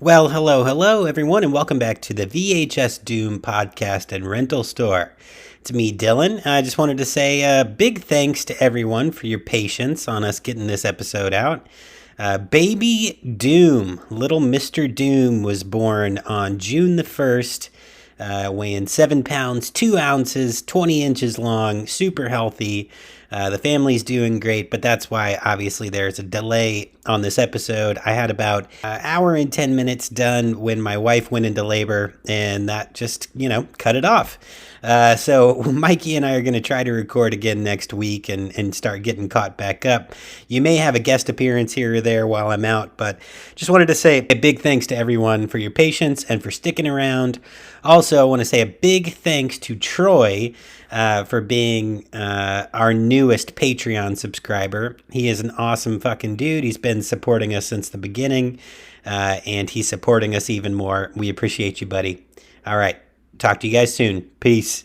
Well, hello, everyone, and welcome back to the VHS Doom podcast and rental store. It's me, Dylan. I just wanted to say a big thanks to everyone for your patience on us getting this episode out. Baby Doom, little Mr. Doom, was born on June the 1st, weighing 7 pounds, 2 ounces, 20 inches long, super healthy. The family's doing great, but that's why obviously there's a delay on this episode. I had about an hour and 10 minutes done when my wife went into labor, and that just, cut it off. So Mikey and I are going to try to record again next week and start getting caught back up. You may have a guest appearance here or there while I'm out, but just wanted to say a big thanks to everyone for your patience and for sticking around. Also, I want to say a big thanks to Troy for being our newest Patreon subscriber. He is an awesome fucking dude. He's been supporting us since the beginning, and he's supporting us even more. We appreciate you, buddy. All right. Talk to you guys soon. Peace.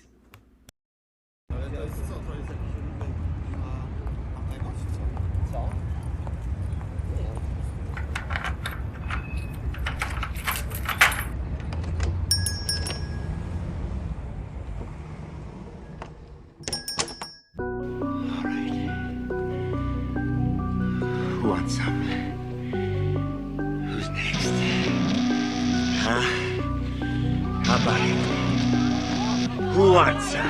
Who wants some? Who's next? Huh? How about it? Who wants some?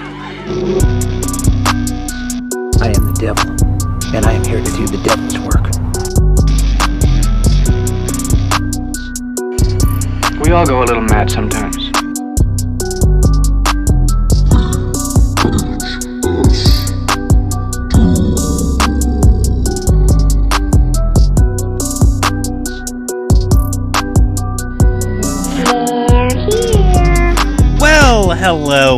I am the devil, and I am here to do the devil's work. We all go a little mad sometimes.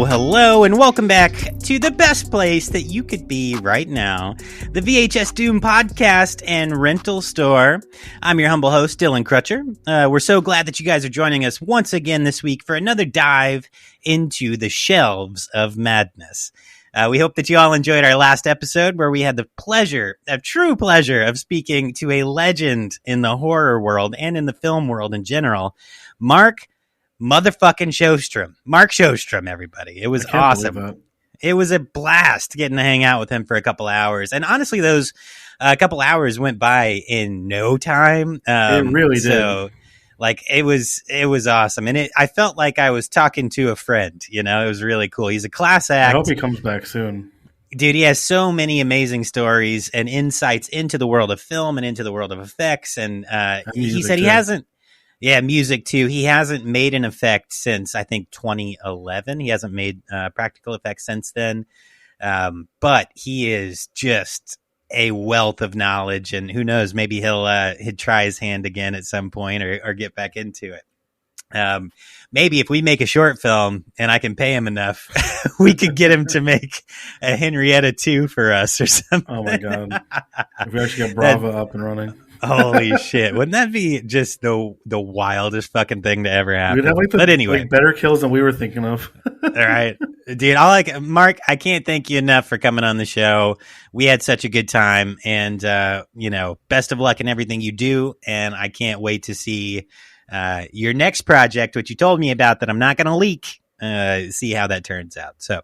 Hello, and welcome back to the best place that you could be right now, the VHS Doom podcast and rental store. I'm your humble host, Dylan Crutcher. We're so glad that you guys are joining us once again this week for another dive into the shelves of madness. We hope that you all enjoyed our last episode where we had the true pleasure of speaking to a legend in the horror world and in the film world in general, Mark Shostrom, everybody. It was awesome. It was a blast getting to hang out with him for a couple hours. And honestly, those couple hours went by in no time. It really did. So, it was awesome. And I felt like I was talking to a friend, it was really cool. He's a class act. I hope he comes back soon. Dude, he has so many amazing stories and insights into the world of film and into the world of effects. And he said he hasn't. Yeah, music too. He hasn't made an effect since, I think, 2011. He hasn't made practical effects since then. But he is just a wealth of knowledge. And who knows, maybe he'd try his hand again at some point or get back into it. Maybe if we make a short film and I can pay him enough, we could get him to make a Henrietta 2 for us or something. Oh, my God. If we actually get Brava up and running. Holy shit. Wouldn't that be just the wildest fucking thing to ever happen? We'd have but anyway, better kills than we were thinking of. All right. Dude, Mark, I can't thank you enough for coming on the show. We had such a good time, and best of luck in everything you do. And I can't wait to see your next project, which you told me about that I'm not going to leak, see how that turns out. So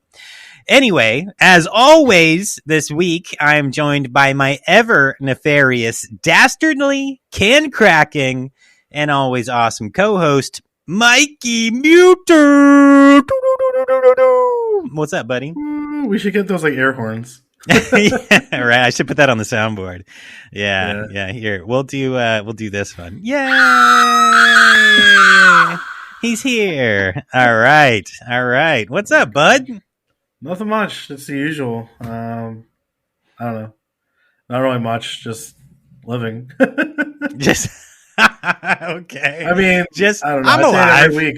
anyway, as always, this week, I'm joined by my ever nefarious, dastardly, can-cracking, and always awesome co-host, Mikey Muter. What's up, buddy? We should get those air horns. Yeah, right. I should put that on the soundboard. Yeah. Here, we'll do this one. Yay! He's here. All right. What's up, bud? Nothing much. It's the usual. I don't know. Not really much. Just living. Just okay. I mean, just I don't know. I'm alive. Every week,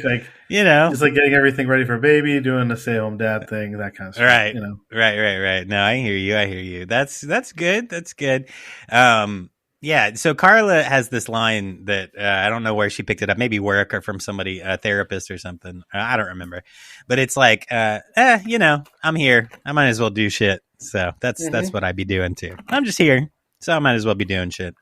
it's like getting everything ready for a baby, doing the stay-home dad thing, that kind of stuff. Right. Right. No, I hear you. That's good. Yeah. So Carla has this line that I don't know where she picked it up. Maybe work or from somebody, a therapist or something. I don't remember. But it's like, I'm here. I might as well do shit. So that's what I'd be doing too. I'm just here, so I might as well be doing shit.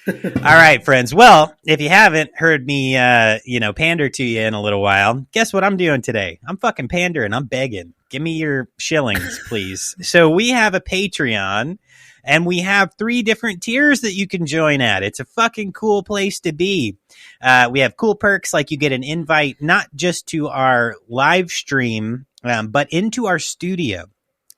All right, friends. Well, if you haven't heard me, pander to you in a little while, guess what I'm doing today? I'm fucking pandering. I'm begging. Give me your shillings, please. So we have a Patreon, and we have 3 different tiers that you can join at. It's a fucking cool place to be. We have cool perks like you get an invite not just to our live stream, but into our studio.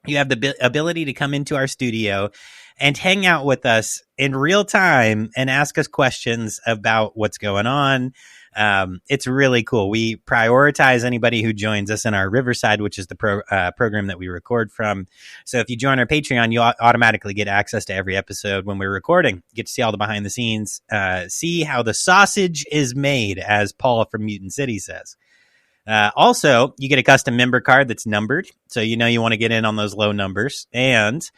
You have the ability to come into our studio and hang out with us in real time and ask us questions about what's going on. It's really cool. We prioritize anybody who joins us in our Riverside, which is the program that we record from. So if you join our Patreon, you automatically get access to every episode when we're recording. You get to see all the behind the scenes, see how the sausage is made, as Paul from Mutant City says. Also, you get a custom member card that's numbered, so you know you want to get in on those low numbers. And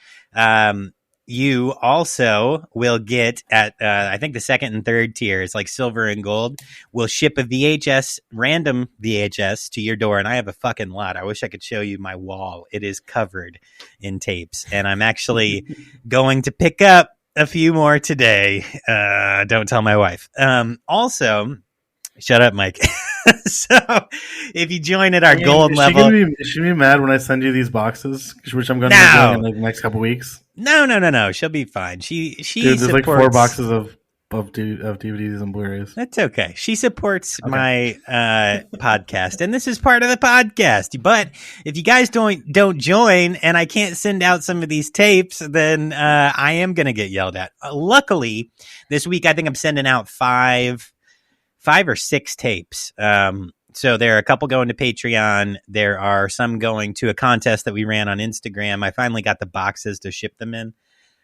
you also will get at, I think the second and third tiers, like silver and gold, will ship a VHS, random VHS to your door. And I have a fucking lot. I wish I could show you my wall. It is covered in tapes. And I'm actually going to pick up a few more today. Don't tell my wife. Also, shut up, Mike. So if you join at our gold level, is she gonna be mad when I send you these boxes, which I'm going to be doing in like the next couple weeks? No. She'll be fine. She Dude, there's like 4 boxes of DVDs and Blu-rays. That's okay. She supports my podcast, and this is part of the podcast. But if you guys don't join, and I can't send out some of these tapes, then I am going to get yelled at. Luckily, this week I think I'm sending out 5 or 6 tapes. So there are a couple going to Patreon. There are some going to a contest that we ran on Instagram. I finally got the boxes to ship them in.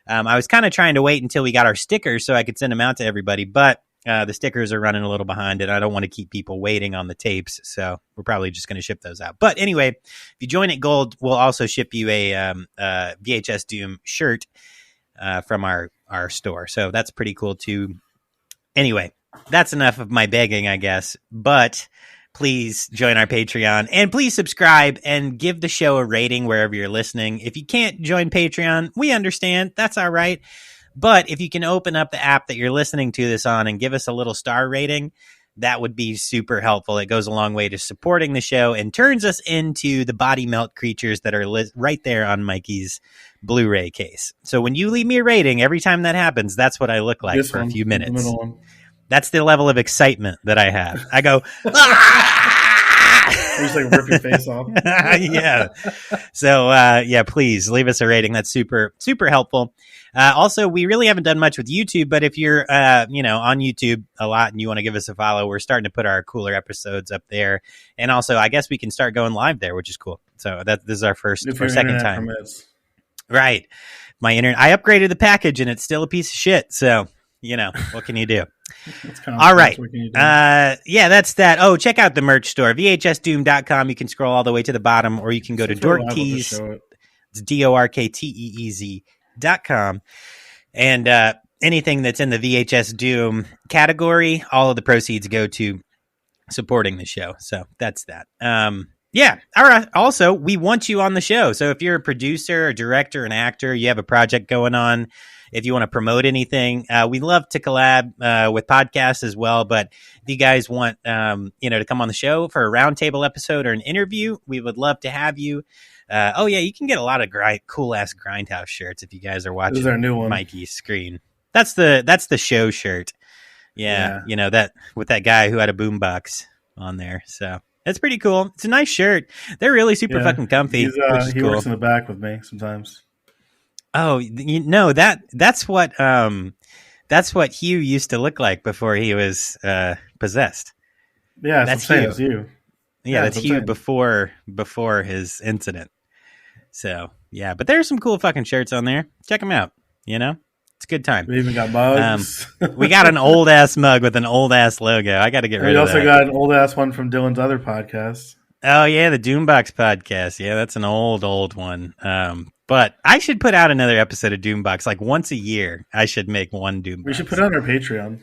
I was kind of trying to wait until we got our stickers so I could send them out to everybody, but the stickers are running a little behind, and I don't want to keep people waiting on the tapes, so we're probably just going to ship those out. But anyway, if you join at Gold, we'll also ship you a VHS Doom shirt from our store, so that's pretty cool too. Anyway, that's enough of my begging, I guess, but please join our Patreon, and please subscribe and give the show a rating wherever you're listening. If you can't join Patreon, we understand. That's all right. But if you can open up the app that you're listening to this on and give us a little star rating, that would be super helpful. It goes a long way to supporting the show and turns us into the body melt creatures that are right there on Mikey's Blu-ray case. So when you leave me a rating, every time that happens, that's what I look like for a few minutes. That's the level of excitement that I have. I go, You just like rip your face off. Yeah. So, please leave us a rating. That's super, super helpful. Also, we really haven't done much with YouTube, but if you're, on YouTube a lot and you want to give us a follow, we're starting to put our cooler episodes up there. And also, I guess we can start going live there, which is cool. So this is our first or second time. Permits. Right. My internet, I upgraded the package and it's still a piece of shit. So, what can you do? All right. That's that. Oh, check out the merch store, vhsdoom.com. You can scroll all the way to the bottom, or you can go to Dorktees. It's DORKTEEZ.com. And anything that's in the VHS Doom category, all of the proceeds go to supporting the show. So that's that. Yeah. All right. Also, we want you on the show. So if you're a producer, a director, an actor, you have a project going on, if you want to promote anything, we love to collab with podcasts as well. But if you guys want, to come on the show for a roundtable episode or an interview, we would love to have you. You can get a lot of cool ass Grindhouse shirts if you guys are watching. This is our new one. Mikey's screen. That's the show shirt. Yeah. That with that guy who had a boombox on there. So it's pretty cool. It's a nice shirt. They're really super fucking comfy. He works in the back with me sometimes. Oh, that's what Hugh used to look like before he was possessed. Yeah, that's Hugh. It's you. Yeah, that's Hugh before his incident. So yeah, but there's some cool fucking shirts on there. Check them out. It's a good time. We even got mugs. We got an old ass mug with an old ass logo. I got to get rid of that. We also got an old ass one from Dylan's other podcast. Oh yeah, the Doombox podcast. Yeah, that's an old one. But I should put out another episode of Doombox like once a year. I should make one Doombox. We should put it on our Patreon.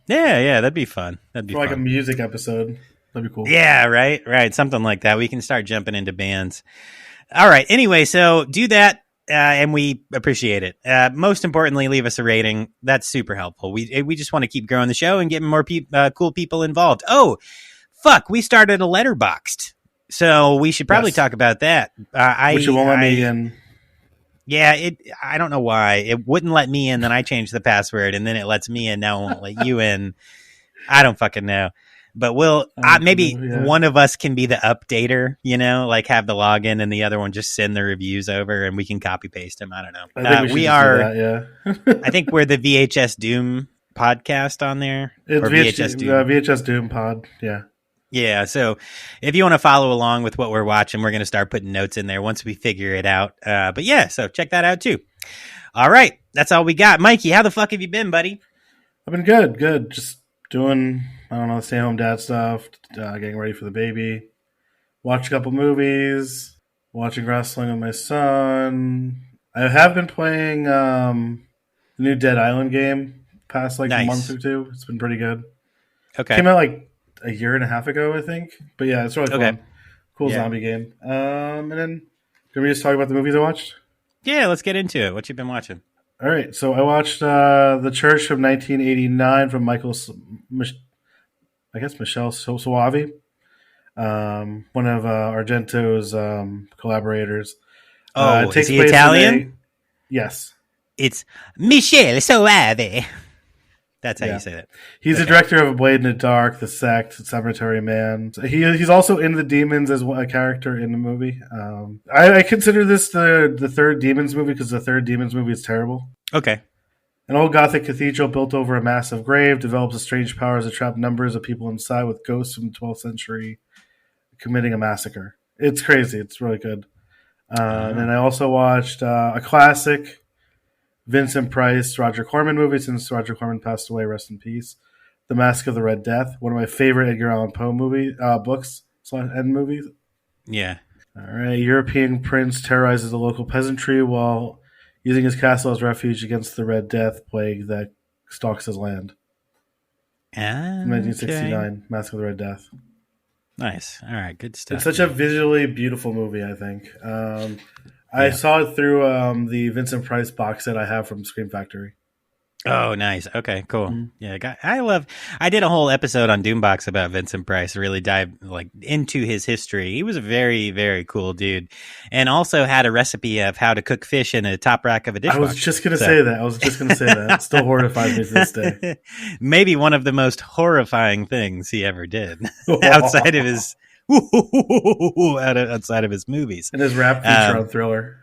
Yeah, that'd be fun. That'd be like a music episode. That'd be cool. Yeah, right. Something like that. We can start jumping into bands. All right. Anyway, so do that. and we appreciate it. Most importantly, leave us a rating. That's super helpful. We just want to keep growing the show and getting more cool people involved. Oh, fuck. We started a Letterboxd. So we should probably talk about that. Which you won't let me in. Yeah, I don't know why. It wouldn't let me in, then I changed the password, and then it lets me in, now it won't let you in. I don't fucking know. But maybe one of us can be the updater, like have the login and the other one just send the reviews over and we can copy paste them. I don't know. I think we are. That, I think we're the VHS Doom podcast on there. It's VHS Doom. VHS Doom pod. Yeah. Yeah. So if you want to follow along with what we're watching, we're going to start putting notes in there once we figure it out. But yeah, so check that out too. All right. That's all we got. Mikey, how the fuck have you been, buddy? I've been good. Good. Just doing, stay-home dad stuff, getting ready for the baby, watch a couple movies, watching wrestling with my son. I have been playing the new Dead Island game past a month or two. It's been pretty good. Okay. Came out a year and a half ago, I think. But yeah, it's really fun. Cool zombie game. And then, can we just talk about the movies I watched? Yeah, let's get into it. What you been watching? All right, so I watched The Church from 1989 from Michele Soavi, one of Argento's collaborators. Oh, is he Italian? Yes. It's Michele Soavi. That's how you say that. He's the director of A Blade in the Dark, The Sect, Cemetery Man. He's also in The Demons as a character in the movie. I consider this the third Demons movie because the third Demons movie is terrible. Okay. An old Gothic cathedral built over a massive grave develops a strange power to trap numbers of people inside with ghosts from the 12th century committing a massacre. It's crazy. It's really good. And then I also watched a classic Vincent Price, Roger Corman movie since Roger Corman passed away, rest in peace. The Mask of the Red Death, one of my favorite Edgar Allan Poe books and movies. Yeah. All right. European prince terrorizes the local peasantry while using his castle as refuge against the Red Death plague that stalks his land. 1969, Mask of the Red Death. Nice. All right, good stuff. It's such a visually beautiful movie, I think. I saw it through the Vincent Price box set I have from Scream Factory. Oh, nice. Okay, cool. Mm-hmm. Yeah, I did a whole episode on Doombox about Vincent Price, really dived into his history. He was a very, very cool dude, and also had a recipe of how to cook fish in a top rack of a dishwasher. I was just going to say that. It still horrifies me to this day. Maybe one of the most horrifying things he ever did outside of his outside of his movies. And his rap feature on Thriller.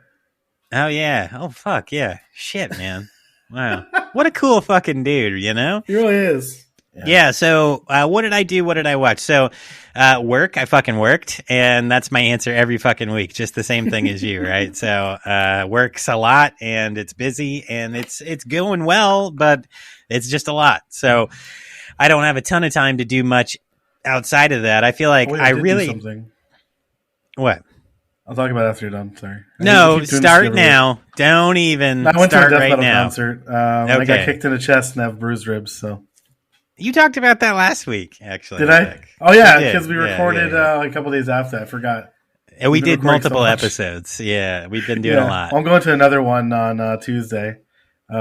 Oh, yeah. Oh, fuck, yeah. Shit, man. Wow. What a cool fucking dude, He really is. Yeah, so what did I do? What did I watch? So work, I fucking worked, and that's my answer every fucking week. Just the same thing as you, right? So works a lot, and it's busy, and it's going well, but it's just a lot. So I don't have a ton of time to do much outside of that. I feel like I really... something. What? I'll talk about it after you're done. Sorry. No, start now. Don't even start right now. I went to a Death Metal concert. Okay. I got kicked in the chest and have bruised ribs. So you talked about that last week, actually. Did I? Oh yeah, because we recorded a couple days after. I forgot. And we did multiple episodes. Yeah, we've been doing a lot. I'm going to another one on Tuesday.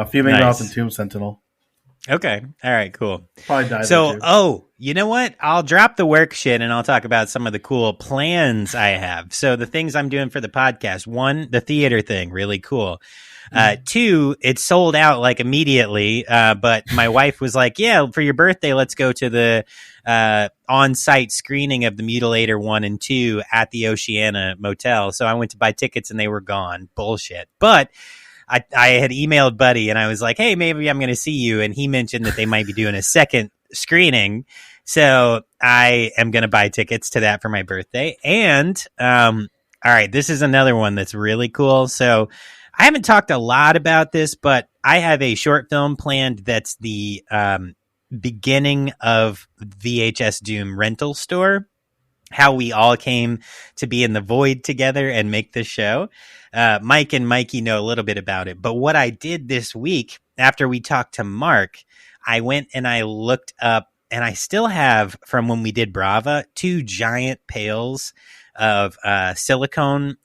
Fuming Mouth and Tomb Sentinel. Okay. All right, cool. Probably died. So, you know what? I'll drop the work shit and I'll talk about some of the cool plans I have. So the things I'm doing for the podcast. 1, the theater thing, really cool. 2, it sold out immediately. But my wife was like, yeah, for your birthday, let's go to the on-site screening of the Mutilator 1 and 2 at the Oceana Motel. So I went to buy tickets and they were gone. Bullshit. But I had emailed Buddy and I was like, hey, maybe I'm going to see you. And he mentioned that they might be doing a second screening. So I am going to buy tickets to that for my birthday. And, all right, this is another one that's really cool. So I haven't talked a lot about this, but I have a short film planned that's the beginning of VHS Doom rental store. How we all came to be in the void together and make this show. Mike and Mikey know a little bit about it. But what I did this week, after we talked to Mark, I went and I looked up, and I still have, from when we did Brava, 2 giant pails of silicone,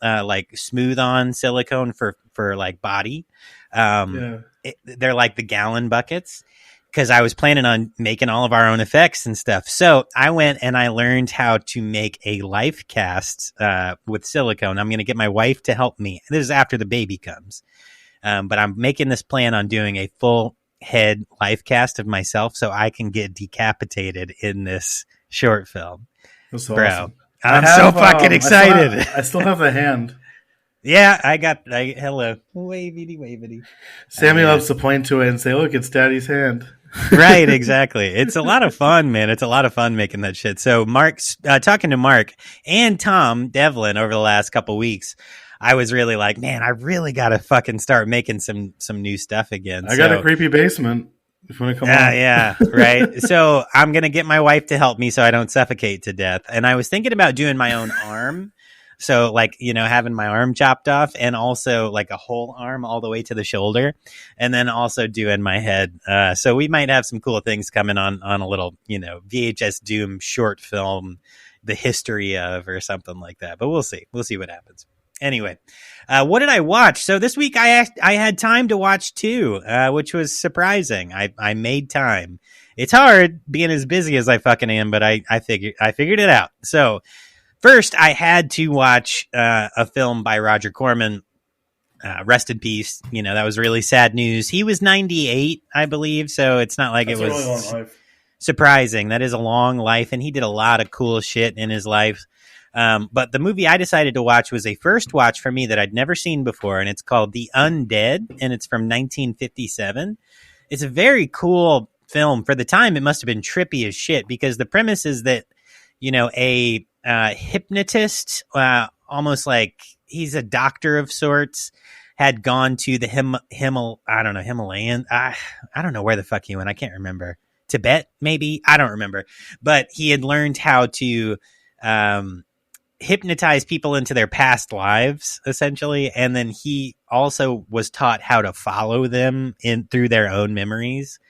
smooth-on silicone for for like body. Yeah. They're like the gallon buckets, because I was planning on making all of our own effects and stuff. So I went and I learned how to make a life cast with silicone. I'm going to get my wife to help me. This is after the baby comes. But I'm making this plan on doing a full head life cast of myself so I can get decapitated in this short film. That's Bro, awesome. I'm so fucking excited. I still have the hand. Yeah, hello. Wavity. Sammy loves to point to it and say, look, it's Daddy's hand. Right, exactly. It's a lot of fun, man. It's a lot of fun making that shit. So talking to Mark and Tom Devlin over the last couple weeks, I was really like, man, I really got to fucking start making some new stuff again. I got a creepy basement. If you want to come on. Yeah, right. So I'm going to get my wife to help me so I don't suffocate to death. And I was thinking about doing my own arm. So like, having my arm chopped off, and also like a whole arm all the way to the shoulder, and then also doing my head. So we might have some cool things coming on a little, VHS Doom short film, the history of, or something like that. But we'll see. We'll see what happens. Anyway, what did I watch? So this week I had time to watch two, which was surprising. I made time. It's hard being as busy as I fucking am, but I figured it out. So first, I had to watch a film by Roger Corman. Rest in peace. That was really sad news. He was 98, I believe, so it's not like it was a really long life. Surprising. That is a long life, and he did a lot of cool shit in his life. But the movie I decided to watch was a first watch for me that I'd never seen before, and it's called The Undead, and it's from 1957. It's a very cool film. For the time, it must have been trippy as shit, because the premise is that, a hypnotist, almost like he's a doctor of sorts, had gone to the Himalayan. I don't know where the fuck he went. I can't remember. Tibet, maybe? I don't remember. But he had learned how to hypnotize people into their past lives, essentially. And then he also was taught how to follow them through their own memories.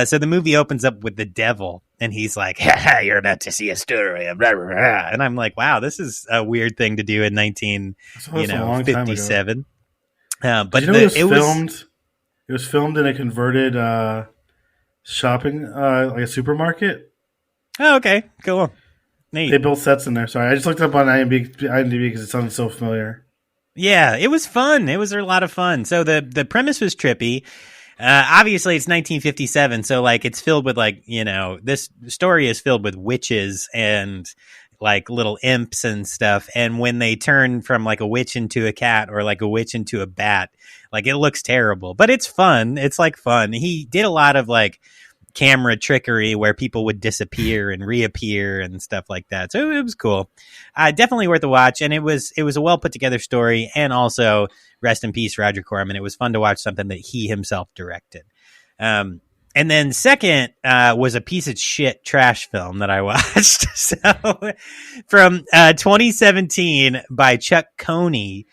So the movie opens up with the devil, and he's like, you're about to see a story of blah, blah, blah. And I'm like, wow, this is a weird thing to do in 1957. But it was filmed in a converted shopping, like a supermarket. Oh, okay, cool. Neat. They built sets in there. Sorry, I just looked up on IMDb because it sounded so familiar. Yeah, it was fun. It was a lot of fun. So the premise was trippy. Obviously, it's 1957, so like it's filled with like, this story is filled with witches and like little imps and stuff. And when they turn from like a witch into a cat, or like a witch into a bat, like it looks terrible, but it's fun. It's like fun. He did a lot of like camera trickery where people would disappear and reappear and stuff like that. So it was cool. Definitely worth a watch. And it was a well put together story, and also rest in peace, Roger Corman. It was fun to watch something that he himself directed. And then second was a piece of shit trash film that I watched. So from 2017 by Chuck Coney,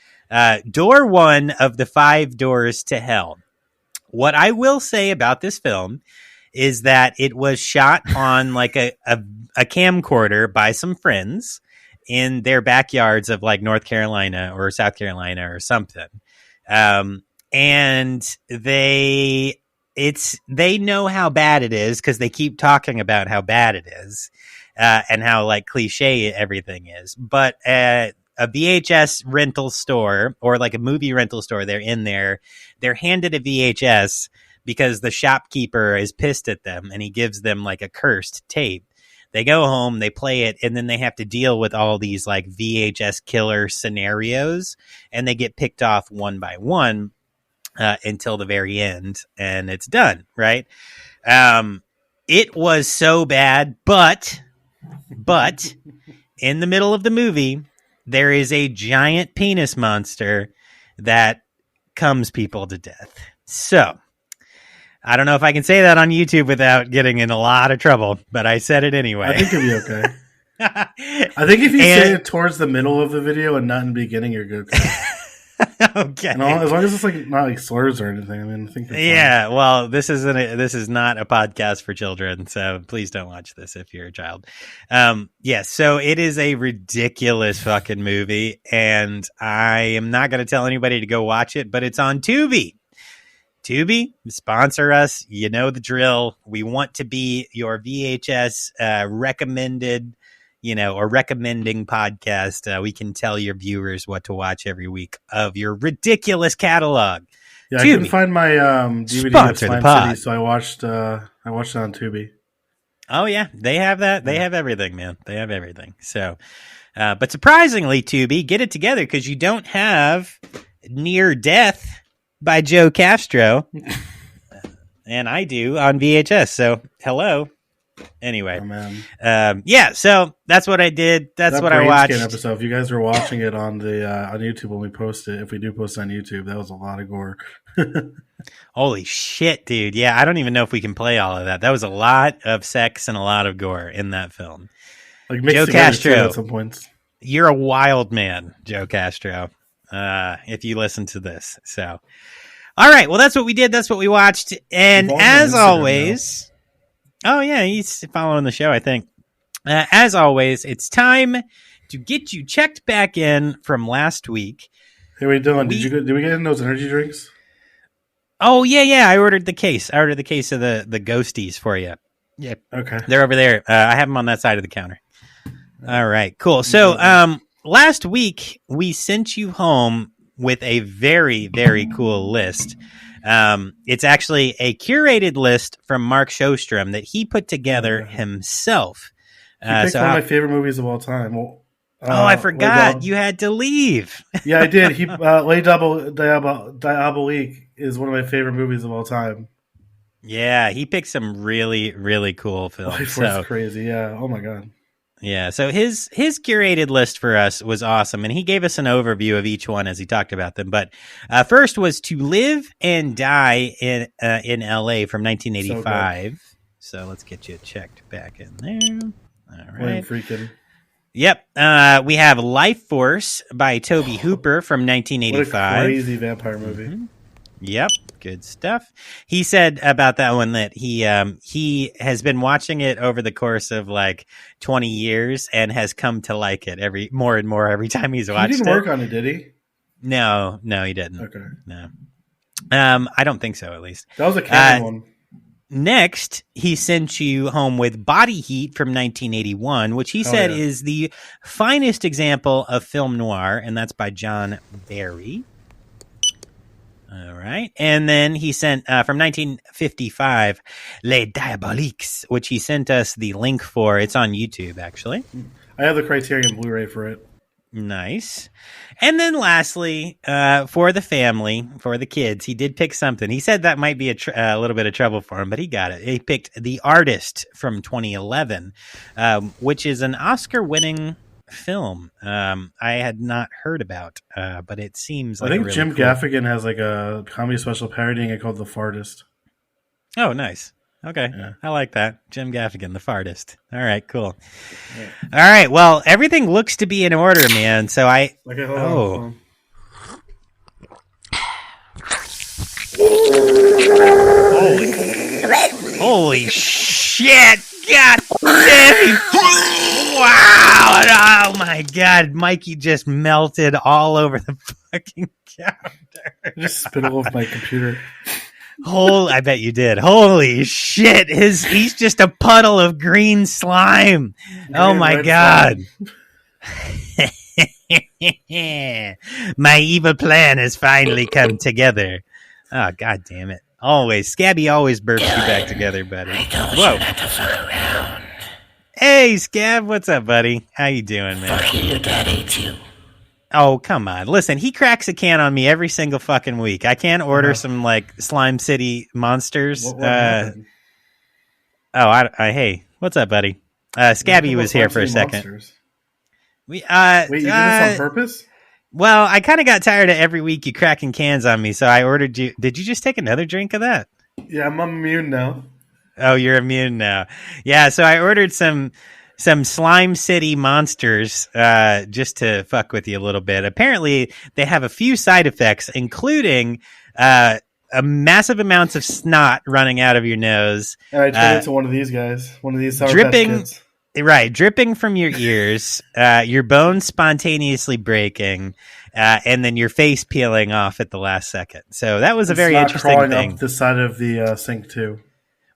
Door One of the Five Doors to Hell. What I will say about this film is that it was shot on like a camcorder by some friends in their backyards of like North Carolina or South Carolina or something. And they know how bad it is, because they keep talking about how bad it is, and how like cliche everything is. But a VHS rental store, or like a movie rental store, they're handed a VHS because the shopkeeper is pissed at them, and he gives them like a cursed tape. They go home, they play it, and then they have to deal with all these like VHS killer scenarios, and they get picked off one by one until the very end, and it's done, right? It was so bad, but in the middle of the movie, there is a giant penis monster that comes people to death. So I don't know if I can say that on YouTube without getting in a lot of trouble, but I said it anyway. I think you'll be okay. I think if you say it towards the middle of the video and not in the beginning, you're good. Okay. And as long as it's like not like slurs or anything. I mean, I think. Yeah. Well, this is not a podcast for children, so please don't watch this if you're a child. Yes. So it is a ridiculous fucking movie, and I am not going to tell anybody to go watch it, but it's on Tubi. Tubi, sponsor us. You know the drill. We want to be your VHS recommended, or recommending podcast. We can tell your viewers what to watch every week of your ridiculous catalog. Yeah, Tubi. I couldn't find my DVD Sponsor of the Slime pod. City, so I watched it on Tubi. Oh yeah, they have that. They have everything, man. They have everything. So, but surprisingly, Tubi, get it together because you don't have Near Death by Joe Castro, and I do on VHS. So, hello. Anyway, Oh, man. yeah. So that's what I did. That's That what I Brain watched. Scan episode. If you guys were watching it on the on YouTube when we post it, if we do post it on YouTube, that was a lot of gore. Holy shit, dude! Yeah, I don't even know if we can play all of that. That was a lot of sex and a lot of gore in that film. Like mixed Joe together, Castro. too, at some points. You're a wild man, Joe Castro. If you listen to this, so all right. Well, that's what we did. That's what we watched, and Follow him on as Instagram always, oh yeah, he's following the show, I think. As always, it's time to get you checked back in from last week. Hey, wait, Dylan, did we get in those energy drinks? Oh yeah. I ordered the case. I ordered the case of the ghosties for you. Yeah, Okay. they're over there. I have them on that side of the counter. All right, cool. So, last week we sent you home with a very, very cool list. It's actually a curated list from Mark Shostrom that he put together himself. He picked one of my favorite movies of all time. Well, I forgot you had to leave. Yeah, I did. He Les Diaboliques is one of my favorite movies of all time. Yeah, he picked some really, really cool films. Life was crazy. Yeah. Oh my god. Yeah, so his curated list for us was awesome, and he gave us an overview of each one as he talked about them. But first was To Live and Die in L.A. from 1985. So let's get you checked back in there. All right. Freaking. Yep. We have Life Force by Tobe Hooper from 1985. What a crazy vampire movie. Mm-hmm. Yep. Good stuff. He said about that one that he has been watching it over the course of like 20 years and has come to like it more and more every time he's watched it. He didn't work on it, did he? No, he didn't. Okay. No. I don't think so, at least. That was a canon one. Next, he sent you home with Body Heat from 1981, which he said is the finest example of film noir, and that's by John Barry. All right. And then he sent from 1955, Les Diaboliques, which he sent us the link for. It's on YouTube, actually. I have the Criterion Blu-ray for it. Nice. And then lastly, for the family, for the kids, he did pick something. He said that might be a little bit of trouble for him, but he got it. He picked The Artist from 2011, which is an Oscar-winning film I had not heard about, but it seems like I think really Jim cool. Gaffigan has like a comedy special parodying it called The Fartist. Oh, nice. Okay. Yeah. I like that. Jim Gaffigan, the fartist. All right, cool. Yeah. All right. Well, everything looks to be in order, man. So Okay, hold on. Holy shit. God damn. Wow. Oh my God. Mikey just melted all over the fucking counter. Just spit all over my computer. I bet you did. Holy shit. He's just a puddle of green slime. Oh my God. My evil plan has finally come together. Oh, God damn it. Always. Scabby always burps you back together, buddy. Whoa. Hey, Scab. What's up, buddy? How you doing, man? Fuck you, Daddy, too. Oh, come on. Listen, he cracks a can on me every single fucking week. I can't order some, like, Slime City monsters. What happened? Hey, what's up, buddy? Scabby was here for a second. Monsters? Wait, you did this on purpose? Well, I kind of got tired of every week you cracking cans on me, so I ordered you. Did you just take another drink of that? Yeah, I'm immune now. Oh, you're immune now. Yeah, so I ordered some some Slime City monsters just to fuck with you a little bit. Apparently, they have a few side effects, including a massive amounts of snot running out of your nose. And I turned into one of these guys, one of these Sour dripping, Patch Kids. Right, dripping from your ears, your bones spontaneously breaking, and then your face peeling off at the last second. So that was a very interesting crawling thing. Up the side of the sink too.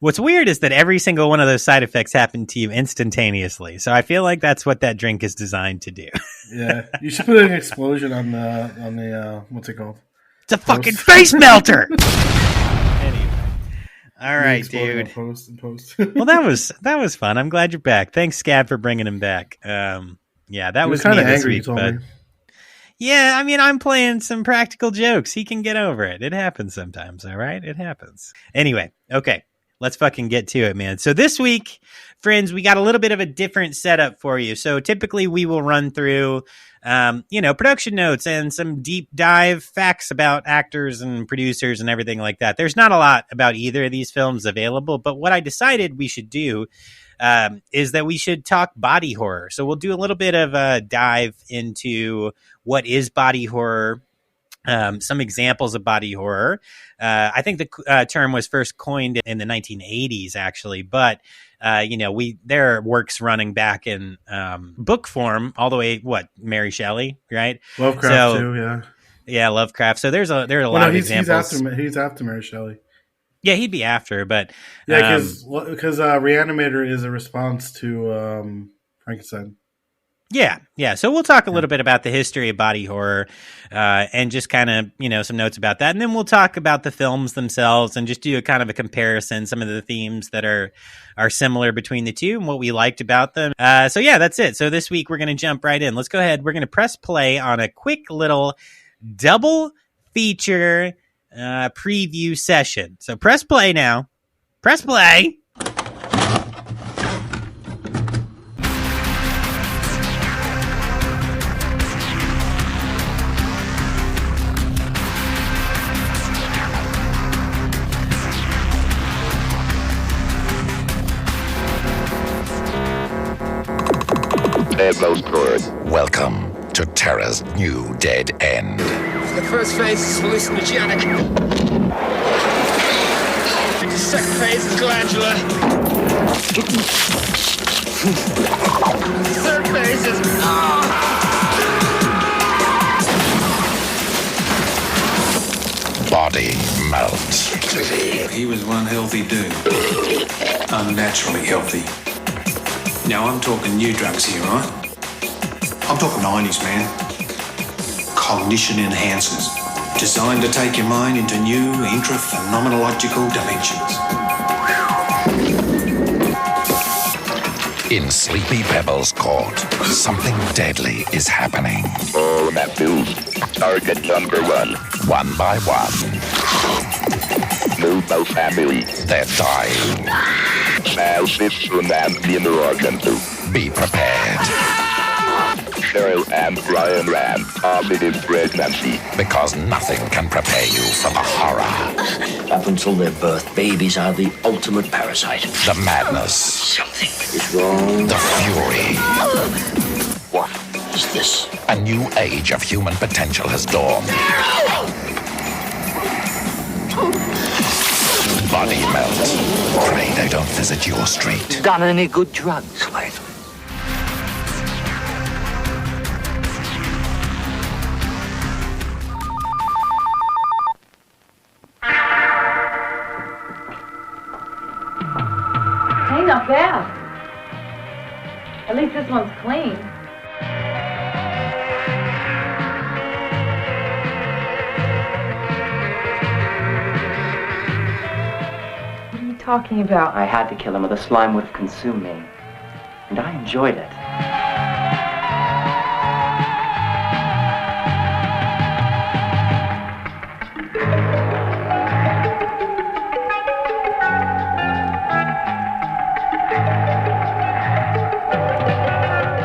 What's weird is that every single one of those side effects happened to you instantaneously. So I feel like that's what that drink is designed to do. Yeah, you should put an explosion on the what's it called? It's a fucking face melter. Anyway, all right, dude. Post. Well, that was fun. I'm glad you're back. Thanks, Scab, for bringing him back. Yeah, that was kind me of this angry. week, but yeah, I mean, I'm playing some practical jokes. He can get over it. It happens sometimes. All right, it happens. Anyway, okay. Let's fucking get to it, man. So this week, friends, we got a little bit of a different setup for you. So typically we will run through, production notes and some deep dive facts about actors and producers and everything like that. There's not a lot about either of these films available, but what I decided we should do is that we should talk body horror. So we'll do a little bit of a dive into what is body horror. Some examples of body horror. I think the term was first coined in the 1980s, actually, but there are works running back in book form all the way. Mary Shelley, right? Lovecraft too, yeah, Lovecraft. So there are a lot of examples. He's after Mary Shelley. Yeah, he'd be after, but because Reanimator is a response to Frankenstein. Yeah. So we'll talk a little bit about the history of body horror and just kind of, some notes about that. And then we'll talk about the films themselves and just do a kind of a comparison, some of the themes that are similar between the two and what we liked about them. So yeah, that's it. So this week we're going to jump right in. Let's go ahead. We're going to press play on a quick little double feature preview session. So press play now. Press play. Welcome to Terra's new dead end. The first phase is hallucinogenic. The second phase is glandular. The third phase is... Body melt. He was one healthy dude. Unnaturally healthy. Now I'm talking new drugs here, right? I'm talking 90s, man. Cognition enhancers. Designed to take your mind into new intra-phenomenological dimensions. In Sleepy Pebbles Court, something deadly is happening. All Matthews, target number 1. One by one. Nubo family. They're dying. Now Cistern and Dinner Organ too. Be prepared. Cheryl and Brian ran positive pregnancy. Because nothing can prepare you for the horror. Up until their birth, babies are the ultimate parasite. The madness. Something is wrong. The fury. What is this? A new age of human potential has dawned. Body melt. Pray they don't visit your street. Done any good drugs, Wade? Hey, not bad. At least this one's clean. What are you talking about? I had to kill him or the slime would have consumed me. And I enjoyed it.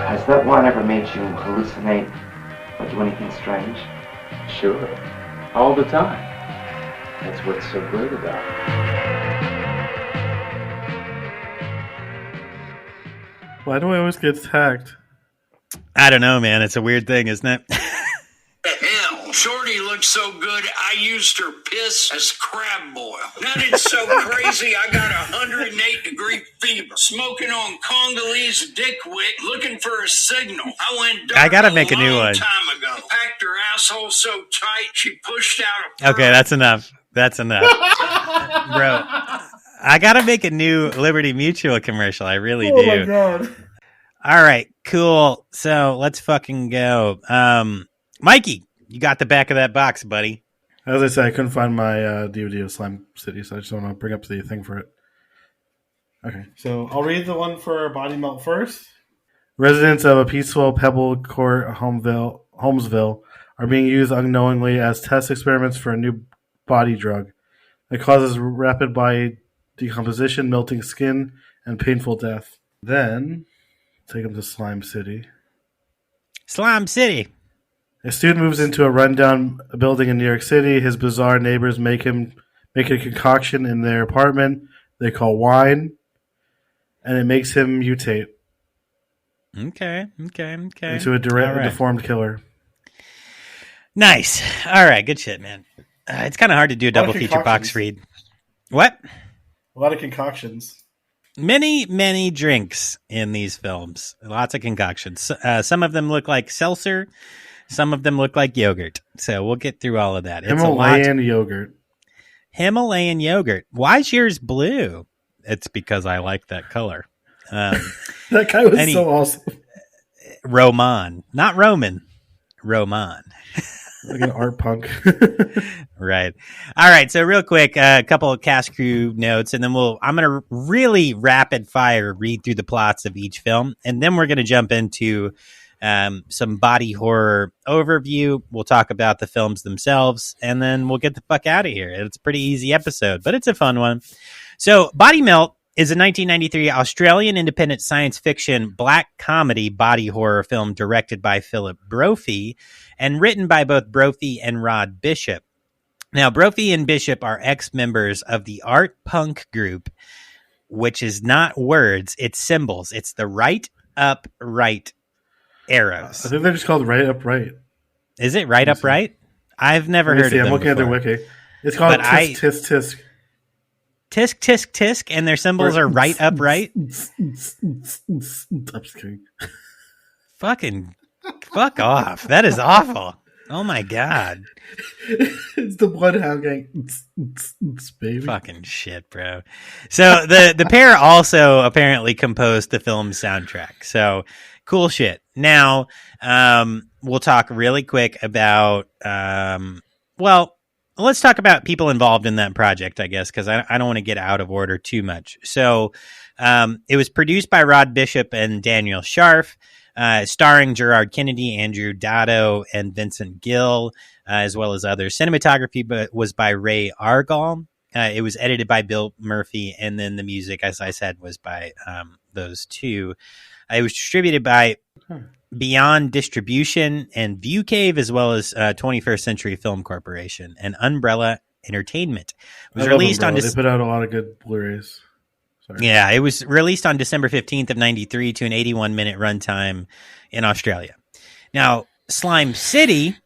Has that wine ever made you hallucinate or do anything strange? Sure. All the time. That's what's so great about it. Why do I always get attacked? I don't know, man. It's a weird thing, isn't it? Hell, Shorty looked so good, I used her piss as crab boil. Nutted so crazy, I got 108-degree fever. Smoking on Congolese dick wick, looking for a signal. I went dark I gotta make a new long one. time ago. Packed her asshole so tight, she pushed out a Okay, that's enough. That's enough. Bro, I gotta make a new Liberty Mutual commercial. I really do. Oh my god. All right, cool. So let's fucking go. Mikey, you got the back of that box, buddy. As I said, I couldn't find my DVD of Slime City, so I just want to bring up the thing for it. Okay, so I'll read the one for Body Melt first. Residents of a peaceful Pebble Court, Holmesville, are being used unknowingly as test experiments for a new body drug that causes rapid body decomposition, melting skin, and painful death. Then, take them to Slime City. Slime City. A student moves into a rundown building in New York City. His bizarre neighbors make a concoction in their apartment they call wine, and it makes him mutate. Okay. Into a deformed killer. Nice. All right, good shit, man. It's kind of hard to do a double feature box read. What? A lot of concoctions. Many drinks in these films. Lots of concoctions. Some of them look like seltzer. Some of them look like yogurt. So we'll get through all of that. Himalayan yogurt. Himalayan yogurt. Why is yours blue? It's because I like that color. That guy was so awesome. Roman. Not Roman. Roman. Like an art punk. Right. All right. So real quick, a couple of cast crew notes, and then I'm going to really rapid fire read through the plots of each film. And then we're going to jump into some body horror overview. We'll talk about the films themselves, and then we'll get the fuck out of here. It's a pretty easy episode, but it's a fun one. So Body Melt is a 1993 Australian independent science fiction black comedy body horror film directed by Philip Brophy and written by both Brophy and Rod Bishop. Now, Brophy and Bishop are ex-members of the art punk group, which is not words, it's symbols. It's the Right Up Right arrows. I think they're just called Right Up Right. Is it Right Up Right? I've never heard of them. I'm looking at their wiki. It's called Tisk Tisk Tisk. Tisk Tisk Tisk, and their symbols are Right Up Right? I'm just kidding. Fuck off. That is awful. Oh my god. It's the Bloodhound Gang. Baby. Fucking shit, bro. So the pair also apparently composed the film's soundtrack. So cool shit. Now, we'll talk really quick about, let's talk about people involved in that project, I guess, because I don't want to get out of order too much. So it was produced by Rod Bishop and Daniel Scharf, starring Gerard Kennedy, Andrew Dado, and Vincent Gill, as well as others. Cinematography was by Ray Argall. It was edited by Bill Murphy, and then the music, as I said, was by those two. It was distributed by Beyond Distribution and View Cave, as well as 21st Century Film Corporation and Umbrella Entertainment. It was released on. They put out a lot of good Blu-rays. Sorry. Yeah, it was released on December 15th of 93 to an 81-minute runtime in Australia. Now, Slime City,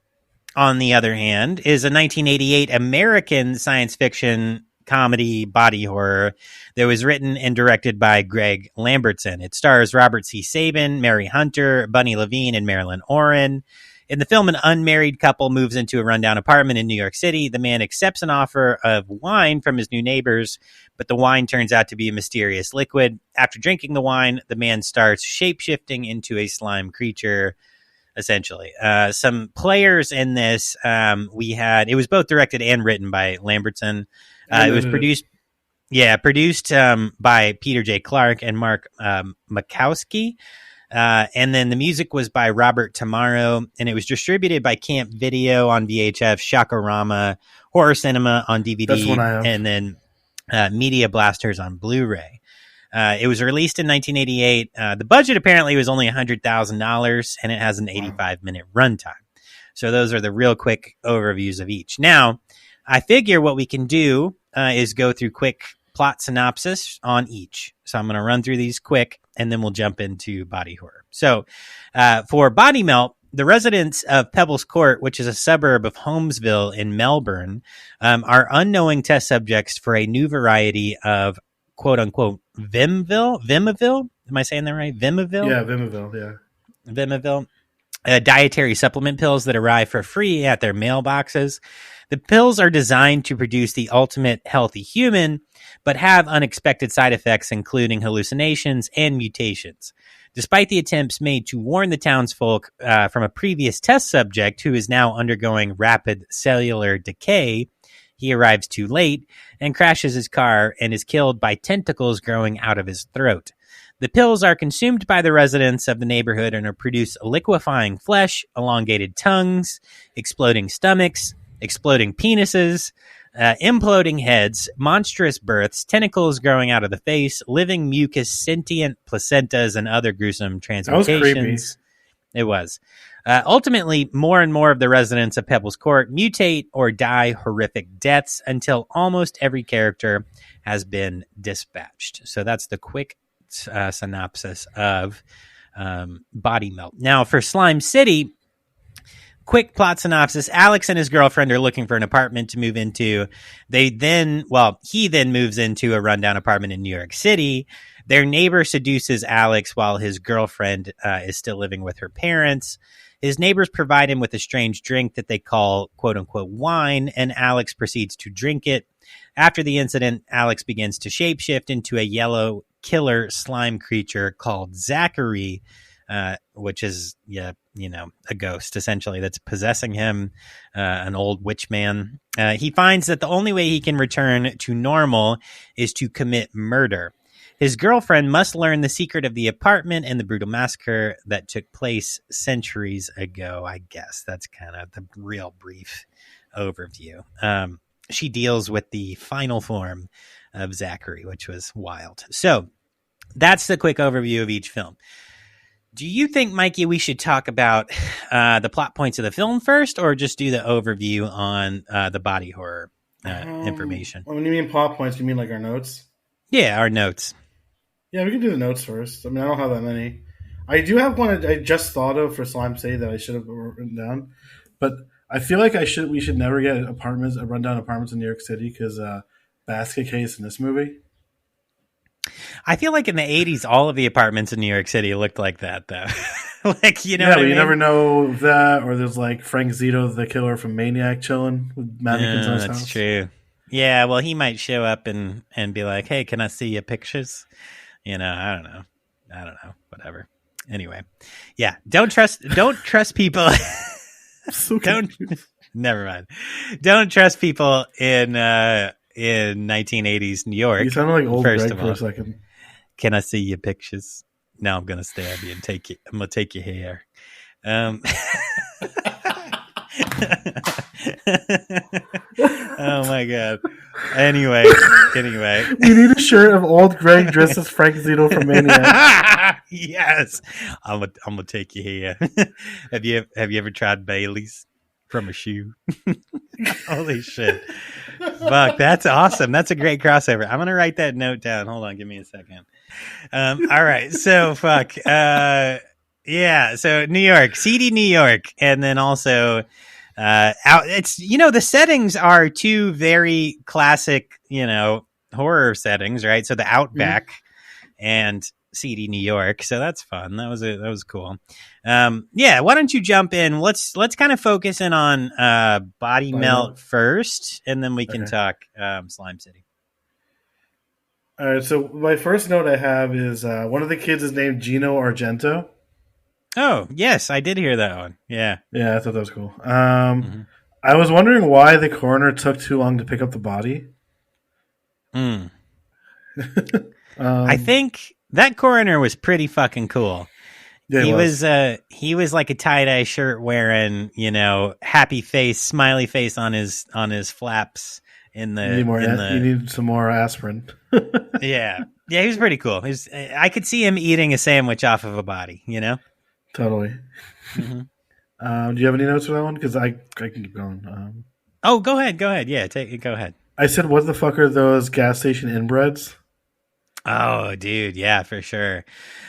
on the other hand, is a 1988 American science fiction comedy body horror that was written and directed by Greg Lambertson. It stars Robert C. Sabin, Mary Hunter, Bunny Levine, and Marilyn Oren. In the film, an unmarried couple moves into a rundown apartment in New York City. The man accepts an offer of wine from his new neighbors, but the wine turns out to be a mysterious liquid. After drinking the wine, the man starts shape-shifting into a slime creature, essentially. Some players in this, it was both directed and written by Lambertson. It was produced by Peter J. Clark and Mark Makowski. And then the music was by Robert Tamaro, and it was distributed by Camp Video on VHF, Shakorama, Horror Cinema on DVD, That's one I have. And then Media Blasters on Blu-ray. It was released in 1988. The budget apparently was only $100,000, and it has an 85-minute runtime. So those are the real quick overviews of each. Now, I figure what we can do is go through quick plot synopsis on each. So I'm going to run through these quick, and then we'll jump into body horror. So for Body Melt, the residents of Pebbles Court, which is a suburb of Holmesville in Melbourne, are unknowing test subjects for a new variety of quote unquote Vimaville. Am I saying that right? Vimaville? Yeah, Vimaville, yeah. Vimaville. Dietary supplement pills that arrive for free at their mailboxes. The pills are designed to produce the ultimate healthy human, but have unexpected side effects, including hallucinations and mutations. Despite the attempts made to warn the townsfolk from a previous test subject who is now undergoing rapid cellular decay, he arrives too late and crashes his car and is killed by tentacles growing out of his throat. The pills are consumed by the residents of the neighborhood and produce liquefying flesh, elongated tongues, exploding stomachs, exploding penises, imploding heads, monstrous births, tentacles growing out of the face, living mucus, sentient placentas, and other gruesome transmutations. That was creepy. It was. Ultimately, more and more of the residents of Pebbles Court mutate or die horrific deaths until almost every character has been dispatched. So that's the quick synopsis of Body Melt. Now, for Slime City, quick plot synopsis. Alex and his girlfriend are looking for an apartment to move into. He then moves into a rundown apartment in New York City. Their neighbor seduces Alex while his girlfriend is still living with her parents. His neighbors provide him with a strange drink that they call quote unquote wine, and Alex proceeds to drink it. After the incident, Alex begins to shapeshift into a yellow killer slime creature called Zachary, which is a ghost essentially that's possessing him, an old witch man. He finds that the only way he can return to normal is to commit murder. His girlfriend must learn the secret of the apartment and the brutal massacre that took place centuries ago. I guess that's kind of the real brief overview. She deals with the final form of Zachary, which was wild. So that's the quick overview of each film. Do you think, Mikey, we should talk about the plot points of the film first, or just do the overview on the body horror information? When you mean plot points, you mean like our notes? Yeah, our notes. Yeah, we can do the notes first. I mean, I don't have that many. I do have one I just thought of for Slime City that I should have written down, but I feel like we should never get rundown apartments in New York City because basket case in this movie. I feel like in the 80s, all of the apartments in New York City looked like that, though. You never know that, or there's like Frank Zito, the killer from Maniac, chilling with mannequins in his house. That's true. Yeah, well, he might show up and be like, "Hey, can I see your pictures?" I don't know. Whatever. Anyway, yeah, don't trust people. Never mind. Don't trust people in 1980s New York. You sounded like old First Greg of for all, a second. Can I see your pictures? Now I'm gonna stab you and take you. I'm gonna take your hair. Oh my god. Anyway. You need a shirt of old Greg dressed as Frank Zito from Maniac. Yes. I'm gonna take you here. Have you ever tried Bailey's from a shoe? Holy shit. Fuck, that's awesome. That's a great crossover. I'm gonna write that note down. Hold on, give me a second. All right. So fuck. Yeah, so New York, seedy New York, and then also it's the settings are two very classic horror settings, right? So the Outback and seedy New York, so that's fun. That was cool. Yeah, why don't you jump in? Let's kind of focus in on Body Melt first, and then we can talk Slime City. All right, so my first note I have is one of the kids is named Gino Argento. Oh, yes, I did hear that one. Yeah. Yeah, I thought that was cool. I was wondering why the coroner took too long to pick up the body. I think that coroner was pretty fucking cool. Yeah, he was like a tie-dye shirt wearing, happy face, smiley face on his flaps in the you need some more aspirin. Yeah, he was pretty cool. I could see him eating a sandwich off of a body, Totally. Mm-hmm. Do you have any notes for that one? Because I can keep going. Oh, go ahead. Yeah, go ahead. I said, what the fuck are those gas station inbreds? Oh, dude, yeah, for sure.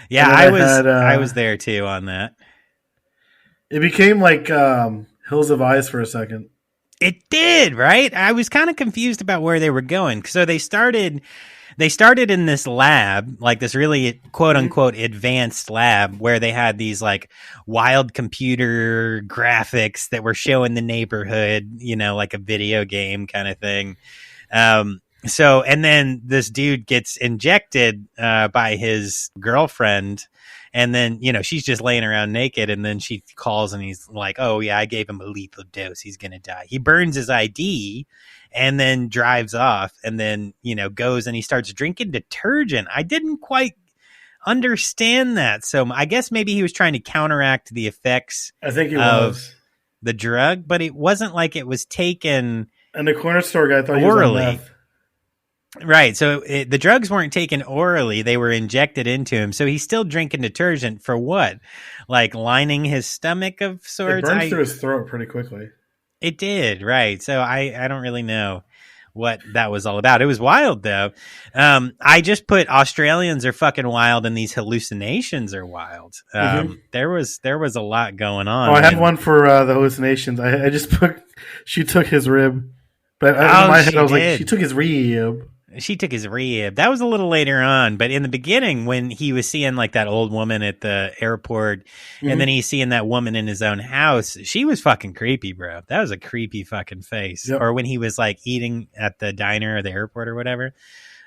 Yeah, And then I was there too on that. It became like Hills of Eyes for a second. It did, right? I was kind of confused about where they were going. So they started in this lab, like this really quote unquote advanced lab where they had these like wild computer graphics that were showing the neighborhood, like a video game kind of thing. So, and then this dude gets injected by his girlfriend, and then she's just laying around naked, and then she calls, and he's like, "Oh yeah, I gave him a lethal dose. He's gonna die." He burns his ID, and then drives off, and then goes and he starts drinking detergent. I didn't quite understand that, so I guess maybe he was trying to counteract the effects. I think he of was the drug, but it wasn't like it was taken. And the corner store guy thought orally. He was on meth. Right, so the drugs weren't taken orally; they were injected into him. So he's still drinking detergent for what? Like lining his stomach of sorts. It burns through his throat pretty quickly. It did, right? So I don't really know what that was all about. It was wild though. I just put Australians are fucking wild, and these hallucinations are wild. There was a lot going on. Oh, I have one for the hallucinations. I just put she took his rib, but in my head I was like, she took his rib. She took his rib. That was a little later on, but in the beginning, when he was seeing like that old woman at the airport, and then he's seeing that woman in his own house, she was fucking creepy, bro. That was a creepy fucking face. Yep. Or when he was like eating at the diner or the airport or whatever.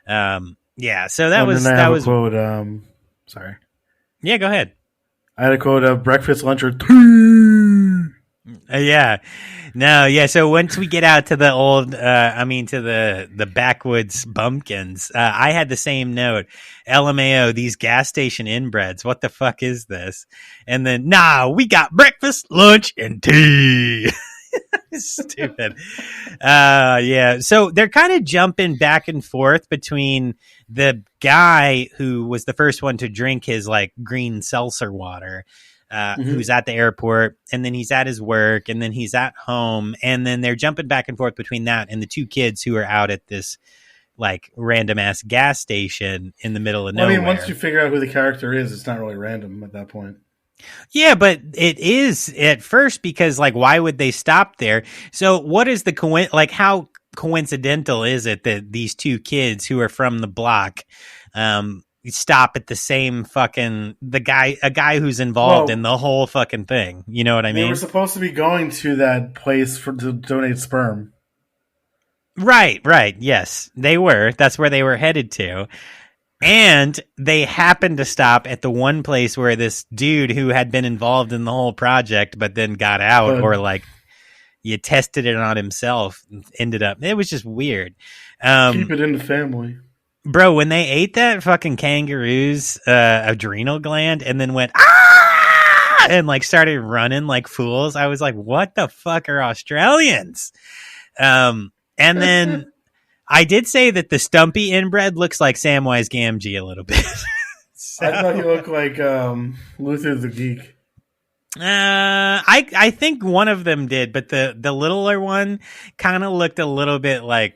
Yeah. So that was that was a quote. Sorry. Yeah, go ahead. I had a quote of breakfast, lunch, or yeah. No, yeah. So once we get out to the old, to the backwoods bumpkins, I had the same note. LMAO, these gas station inbreds. What the fuck is this? And then, we got breakfast, lunch, and tea. Stupid. Yeah. So they're kind of jumping back and forth between the guy who was the first one to drink his like green seltzer water. Who's at the airport, and then he's at his work, and then he's at home, and then they're jumping back and forth between that and the two kids who are out at this like random ass gas station in the middle of nowhere. I mean, once you figure out who the character is, it's not really random at that point. Yeah, but it is at first, because like, why would they stop there? So what is the how coincidental is it that these two kids who are from the block, stop at the same fucking a guy who's involved in the whole fucking thing? You know what I mean? They were supposed to be going to that place to donate sperm. Right. Yes, they were. That's where they were headed to. And they happened to stop at the one place where this dude who had been involved in the whole project, but then got out, or like you tested it on himself, ended up. It was just weird. Keep it in the family. Bro, when they ate that fucking kangaroo's adrenal gland and then went and like started running like fools, I was like, what the fuck are Australians? And then I did say that the stumpy inbred looks like Samwise Gamgee a little bit. I thought he looked like Luther the Geek. I think one of them did, but the littler one kind of looked a little bit like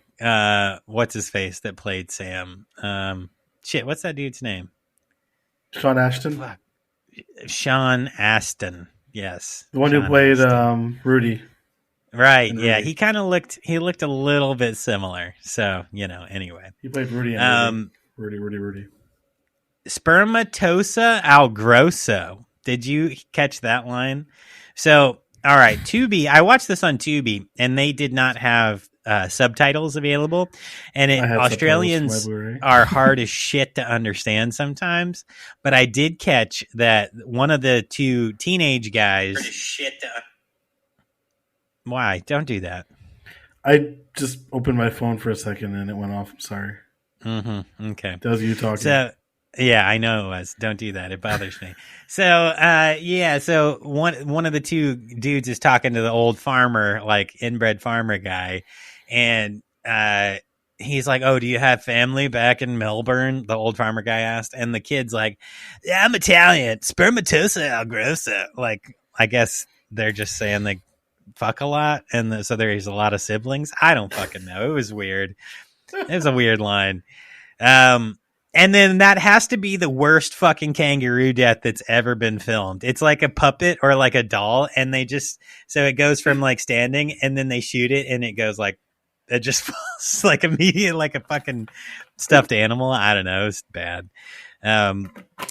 what's his face that played Sam? What's that dude's name? Sean Ashton. Fuck. Sean Astin. Yes. The one who played Rudy. Right. Yeah. He kind of looked a little bit similar. So, anyway. He played Rudy and Rudy. Spermatosa algrosso. Did you catch that line? So, all right, Tubi. I watched this on Tubi, and they did not have subtitles available, and Australians are hard as shit to understand sometimes. But I did catch that one of the two teenage guys. Why? Don't do that. I just opened my phone for a second and it went off. I'm sorry. Okay. That was you talking. So, yeah, I know it was. Don't do that. It bothers me. So, so one of the two dudes is talking to the old farmer, like inbred farmer guy, and he's like, "Oh, do you have family back in Melbourne?" The old farmer guy asked, and the kid's like, "Yeah, I'm Italian. Spermatosa algrossa." Like, I guess they're just saying they fuck a lot, and so there's a lot of siblings. I don't fucking know. It was weird. It was a weird line. And then that has to be the worst fucking kangaroo death that's ever been filmed. It's like a puppet or like a doll, and so it goes from like standing, and then they shoot it, and it goes like, it just falls like immediate, like a fucking stuffed animal. I don't know. It's bad. And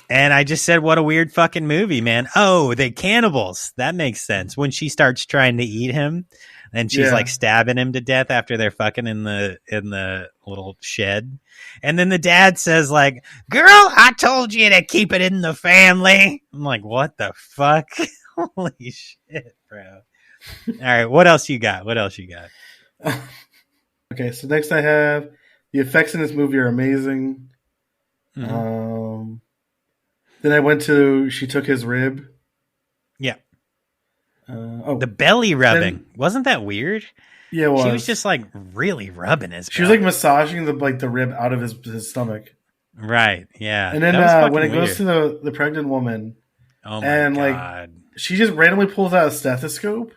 I just said, what a weird fucking movie, man. Oh, the cannibals. That makes sense. When she starts trying to eat him and she's like stabbing him to death after they're fucking in the little shed. And then the dad says like, girl, I told you to keep it in the family. I'm like, what the fuck? Holy shit, bro. All right. What else you got? Okay. So next I have the effects in this movie are amazing. Mm-hmm. Then I went to She Took His Rib. Yeah. The belly rubbing. Wasn't that weird? Yeah, it was. She was just like really rubbing his belly. She was like massaging the rib out of his stomach. Right. Yeah. And then when it goes to the pregnant woman, oh my God. Like she just randomly pulls out a stethoscope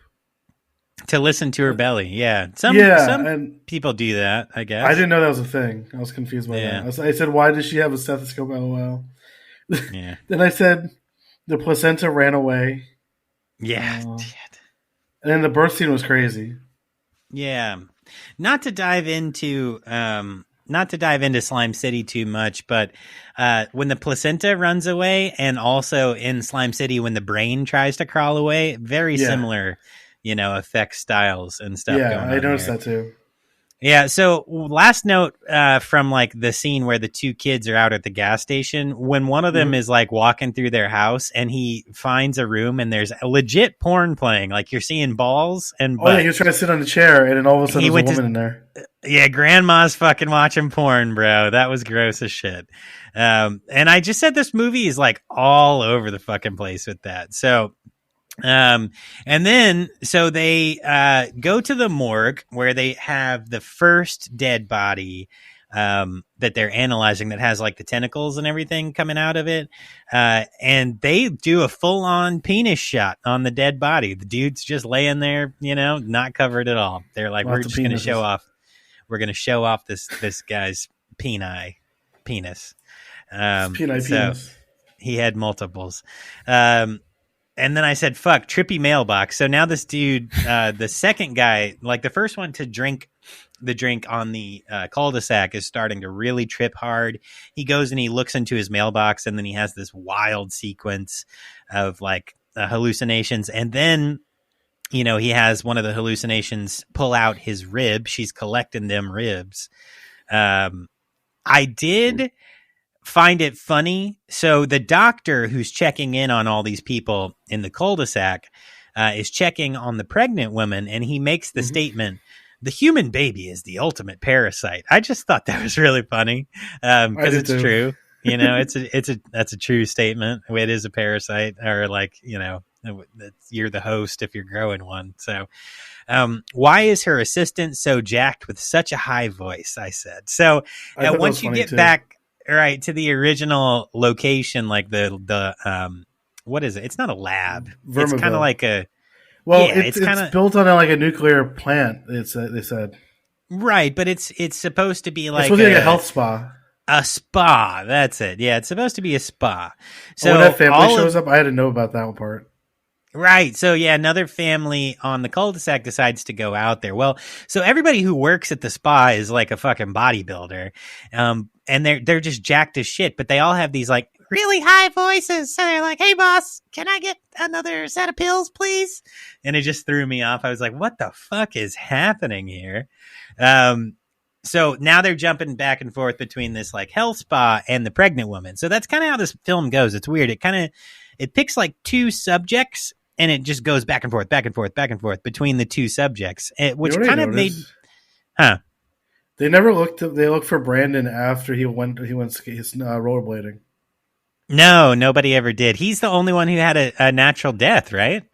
to listen to her belly. Yeah. Some people do that, I guess. I didn't know that was a thing. I was confused by that. I said, why does she have a stethoscope? LOL. Yeah. Then I said the placenta ran away. Yeah. And then the birth scene was crazy. Yeah. Not to dive into Slime City too much, but when the placenta runs away, and also in Slime City when the brain tries to crawl away, very similar, effect styles and stuff going on. Yeah, I noticed that too. Yeah, so last note from like the scene where the two kids are out at the gas station, when one of them is like walking through their house and he finds a room and there's a legit porn playing, like you're seeing balls and butts. Oh yeah, he was trying to sit on the chair and then all of a sudden there's a woman in there. Yeah, grandma's fucking watching porn, bro. That was gross as shit. And I just said this movie is like all over the fucking place with that. So and then so they go to the morgue where they have the first dead body that they're analyzing that has like the tentacles and everything coming out of it, and they do a full-on penis shot on the dead body. The dude's just laying there, not covered at all. They're like, we're just going to show off this guy's penis. Penis. He had multiples. And then I said, fuck, trippy mailbox. So now this dude, the second guy, like the first one to drink the drink on the cul-de-sac, is starting to really trip hard. He goes and he looks into his mailbox, and then he has this wild sequence of like hallucinations. And then, he has one of the hallucinations pull out his rib. She's collecting them ribs. I did find it funny. So the doctor who's checking in on all these people in the cul-de-sac is checking on the pregnant woman, and he makes the statement, the human baby is the ultimate parasite. I just thought that was really funny because it's true. That's a true statement. It is a parasite, or like, you're the host if you're growing one. So why is her assistant so jacked with such a high voice? I said. So once you get back right to the original location, like the what is it? It's not a lab. Vermiville. It's kind of like a it's kind of built on like a nuclear plant. They said right, but it's supposed to be like it's supposed to be like a health spa. A spa. That's it. Yeah, it's supposed to be a spa. So when that family shows up, I had to know about that one part. Right. So yeah, another family on the cul-de-sac decides to go out there. Well, so everybody who works at the spa is like a fucking bodybuilder. And they're just jacked as shit, but they all have these like really high voices. So they're like, "Hey boss, can I get another set of pills, please?" And it just threw me off. I was like, what the fuck is happening here? So now they're jumping back and forth between this like health spa and the pregnant woman. So that's kind of how this film goes. It's weird. It picks like two subjects, and it just goes back and forth between the two subjects, which kind of made, They never looked. They looked for Brandon after he went his rollerblading. No, nobody ever did. He's the only one who had a natural death, right?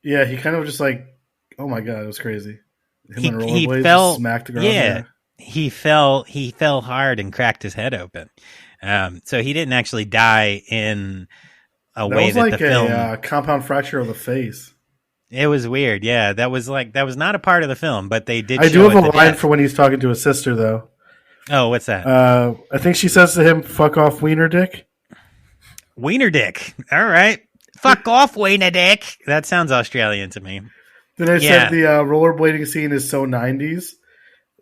Yeah, he kind of just like, oh my god, it was crazy. He fell, smacked the ground. Yeah, he fell hard and cracked his head open. So he didn't actually die in a way that was like the film. A compound fracture of the face. It was weird. Yeah, that was not a part of the film, but they did. I do have a line for when he's talking to his sister, though. Oh, what's that? I think she says to him, "Fuck off, wiener dick." Wiener dick. All right. Fuck off, wiener dick. That sounds Australian to me. Then I said the rollerblading scene is so 90s.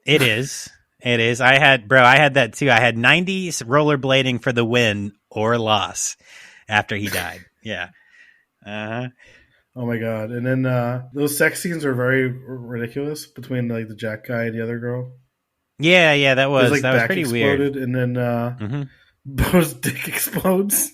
It is. It is. I had that too. I had 90s rollerblading for the win or loss after he died. Yeah. Uh-huh. Oh my god! And then those sex scenes are very ridiculous between like the Jack guy and the other girl. Yeah, that was like, that was back pretty exploded, weird. And then Bo's dick explodes.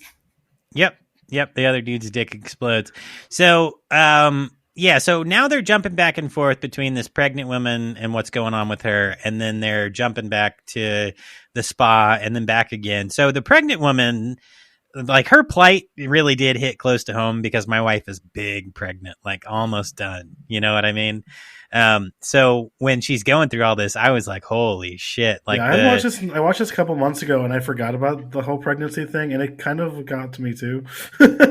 Yep. The other dude's dick explodes. So, so now they're jumping back and forth between this pregnant woman and what's going on with her, and then they're jumping back to the spa and then back again. So the pregnant woman, like, her plight really did hit close to home because my wife is big pregnant, like almost done. You know what I mean? So when she's going through all this, I was like, holy shit. Like, I watched this a couple months ago and I forgot about the whole pregnancy thing, and it kind of got to me too.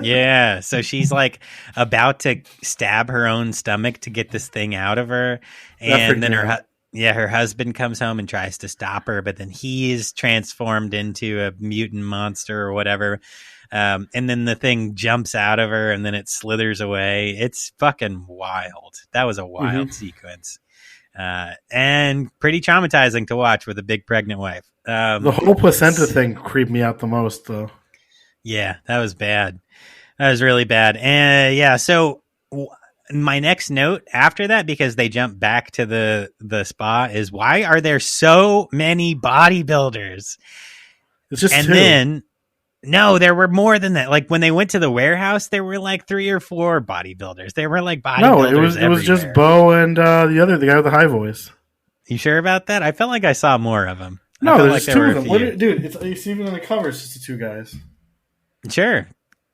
Yeah. So she's like about to stab her own stomach to get this thing out of her. And then her husband comes home and tries to stop her, but then he is transformed into a mutant monster or whatever. And then the thing jumps out of her and then it slithers away. It's fucking wild. That was a wild sequence. And pretty traumatizing to watch with a big pregnant wife. The whole placenta thing creeped me out the most, though. Yeah, that was bad. That was really bad. And so my next note after that, because they jump back to the spa, is why are there so many bodybuilders? It's just and two. Then no, there were more than that. Like when they went to the warehouse, there were like 3 or 4 bodybuilders. They were like bodybuilders. No, it was just Bo and the guy with the high voice. You sure about that? I felt like I saw more of them. No, there's like 2 of them. Dude, it's even on the cover. It's just the 2 guys. Sure.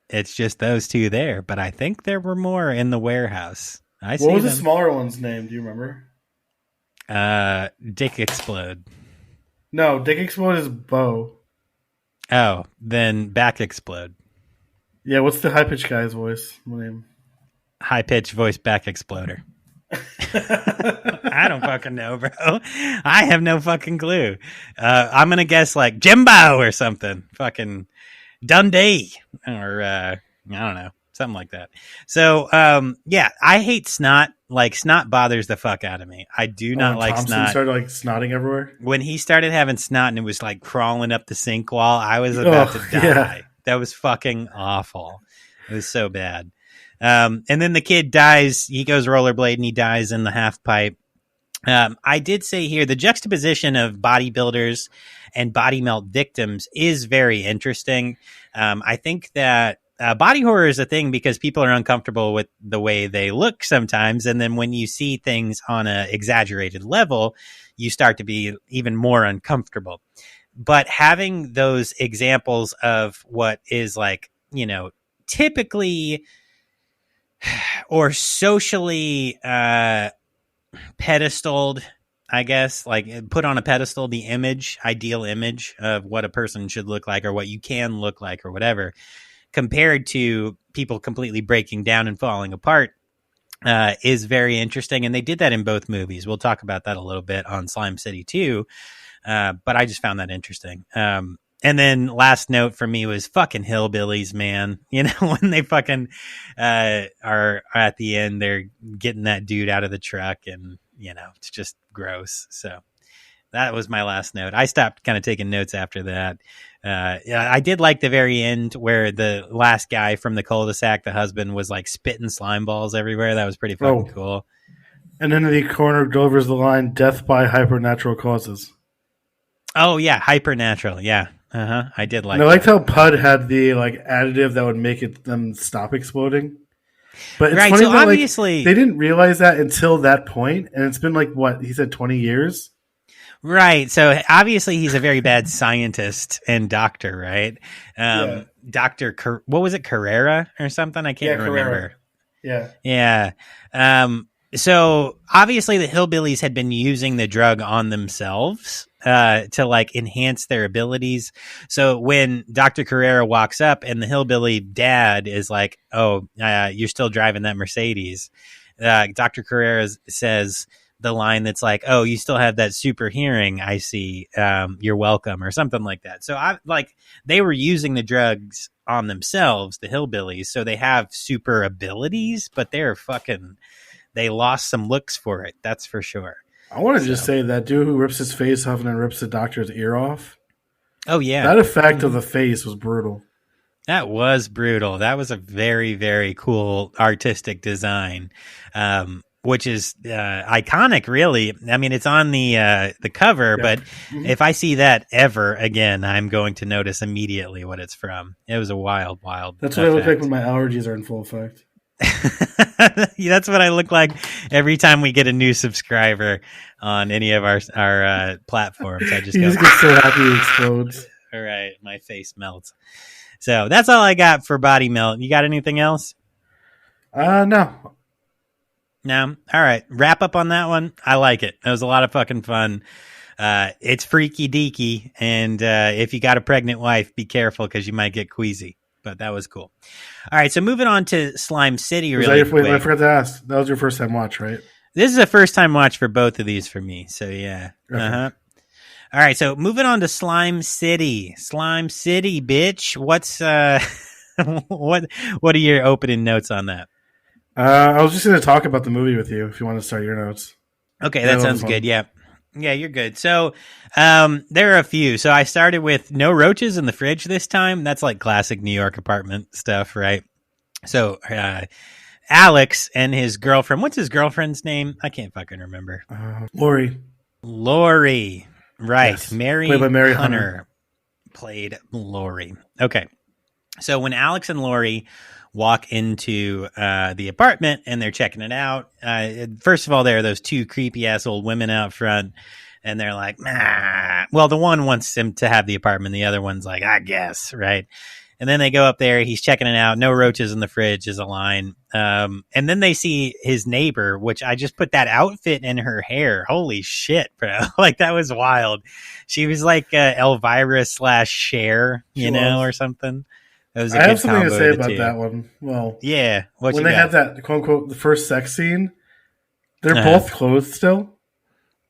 It's just those 2 there, but I think there were more in the warehouse. What was the smaller one's name? Do you remember? Dick Explode. No, Dick Explode is Bo. Oh, then Back Explode. Yeah, what's the high pitched guy's voice name? High pitched voice Back Exploder. I don't fucking know, bro. I have no fucking clue. I'm gonna guess like Jimbo or something. Fucking Dundee or I don't know, something like that. So I hate snot. Like snot bothers the fuck out of me. I do not like Thompson snot. Started like snotting everywhere. When he started having snot and it was like crawling up the sink wall, I was about to die. Yeah. That was fucking awful. It was so bad. And then the kid dies. He goes rollerblade and he dies in the half pipe. I did say here the juxtaposition of bodybuilders and body melt victims is very interesting. I think that body horror is a thing because people are uncomfortable with the way they look sometimes. And then when you see things on an exaggerated level, you start to be even more uncomfortable. But having those examples of what is like, typically or socially pedestaled, I guess, like put on a pedestal, the ideal image of what a person should look like or what you can look like or whatever, compared to people completely breaking down and falling apart, is very interesting. And they did that in both movies. We'll talk about that a little bit on Slime City 2. But I just found that interesting. And then last note for me was fucking hillbillies, man. When they fucking are at the end, they're getting that dude out of the truck and, it's just gross. So that was my last note. I stopped kind of taking notes after that. I did like the very end where the last guy from the cul-de-sac, the husband, was like spitting slime balls everywhere. That was pretty fucking cool. And then the corner delivers the line, "Death by hypernatural causes." Oh yeah, hypernatural. Yeah, I did like. And I liked how Pud had the like additive that would make them stop exploding. But it's funny that obviously they didn't realize that until that point, and it's been like what he said, 20 years. Right. So obviously he's a very bad scientist and doctor, right? Dr. What was it, Carrera or something? I can't remember. Yeah. So obviously the hillbillies had been using the drug on themselves to like enhance their abilities. So when Dr. Carrera walks up and the hillbilly dad is like, "Oh, you're still driving that Mercedes," Dr. Carrera says, the line that's like, "Oh, you still have that super hearing, I see. You're welcome," or something like that. So they were using the drugs on themselves, the hillbillies, so they have super abilities, but they lost some looks for it. That's for sure. I want to just say that dude who rips his face off and then rips the doctor's ear off. Oh yeah, that effect of the face was brutal. That was brutal. That was a very, very cool artistic design, which is iconic, really. I mean, it's on the cover, but if I see that ever again, I'm going to notice immediately what it's from. It was a wild. That's what I look like when my allergies are in full effect. That's what I look like every time we get a new subscriber on any of our platforms. I just get so happy it explodes. All right, my face melts. So that's all I got for body melt. You got anything else? No. No? All right. Wrap up on that one. I like it. It was a lot of fucking fun. It's freaky deaky. And if you got a pregnant wife, be careful because you might get queasy. But that was cool. All right. So moving on to Slime City really quick. Wait, I forgot to ask. That was your first time watch, right? This is a first time watch for both of these for me. So yeah. Okay. Uh-huh. All right, so moving on to Slime City. Slime City, bitch. What's what are your opening notes on that? I was just going to talk about the movie with you if you want to start your notes. Okay, that sounds good. Yeah. Yeah, you're good. So, there are a few. So I started with no roaches in the fridge this time. That's like classic New York apartment stuff, right? So, Alex and his girlfriend, what's his girlfriend's name? I can't fucking remember. Lori. Right. Yes. Played by Mary Hunter. Played Lori. Okay. So when Alex and Lori walk into the apartment and they're checking it out, first of all, there are those two creepy ass old women out front and they're like, nah. Well, the one wants him to have the apartment. The other one's like, I guess. Right. And then they go up there. He's checking it out. No roaches in the fridge is a line. And then they see his neighbor, which I just put that outfit in her hair. Holy shit, bro. Like, that was wild. She was like Elvira / Cher, or something. That was a I good have something to say about two. that one. Well, yeah. When they had that, quote unquote, the first sex scene, they're both clothed still?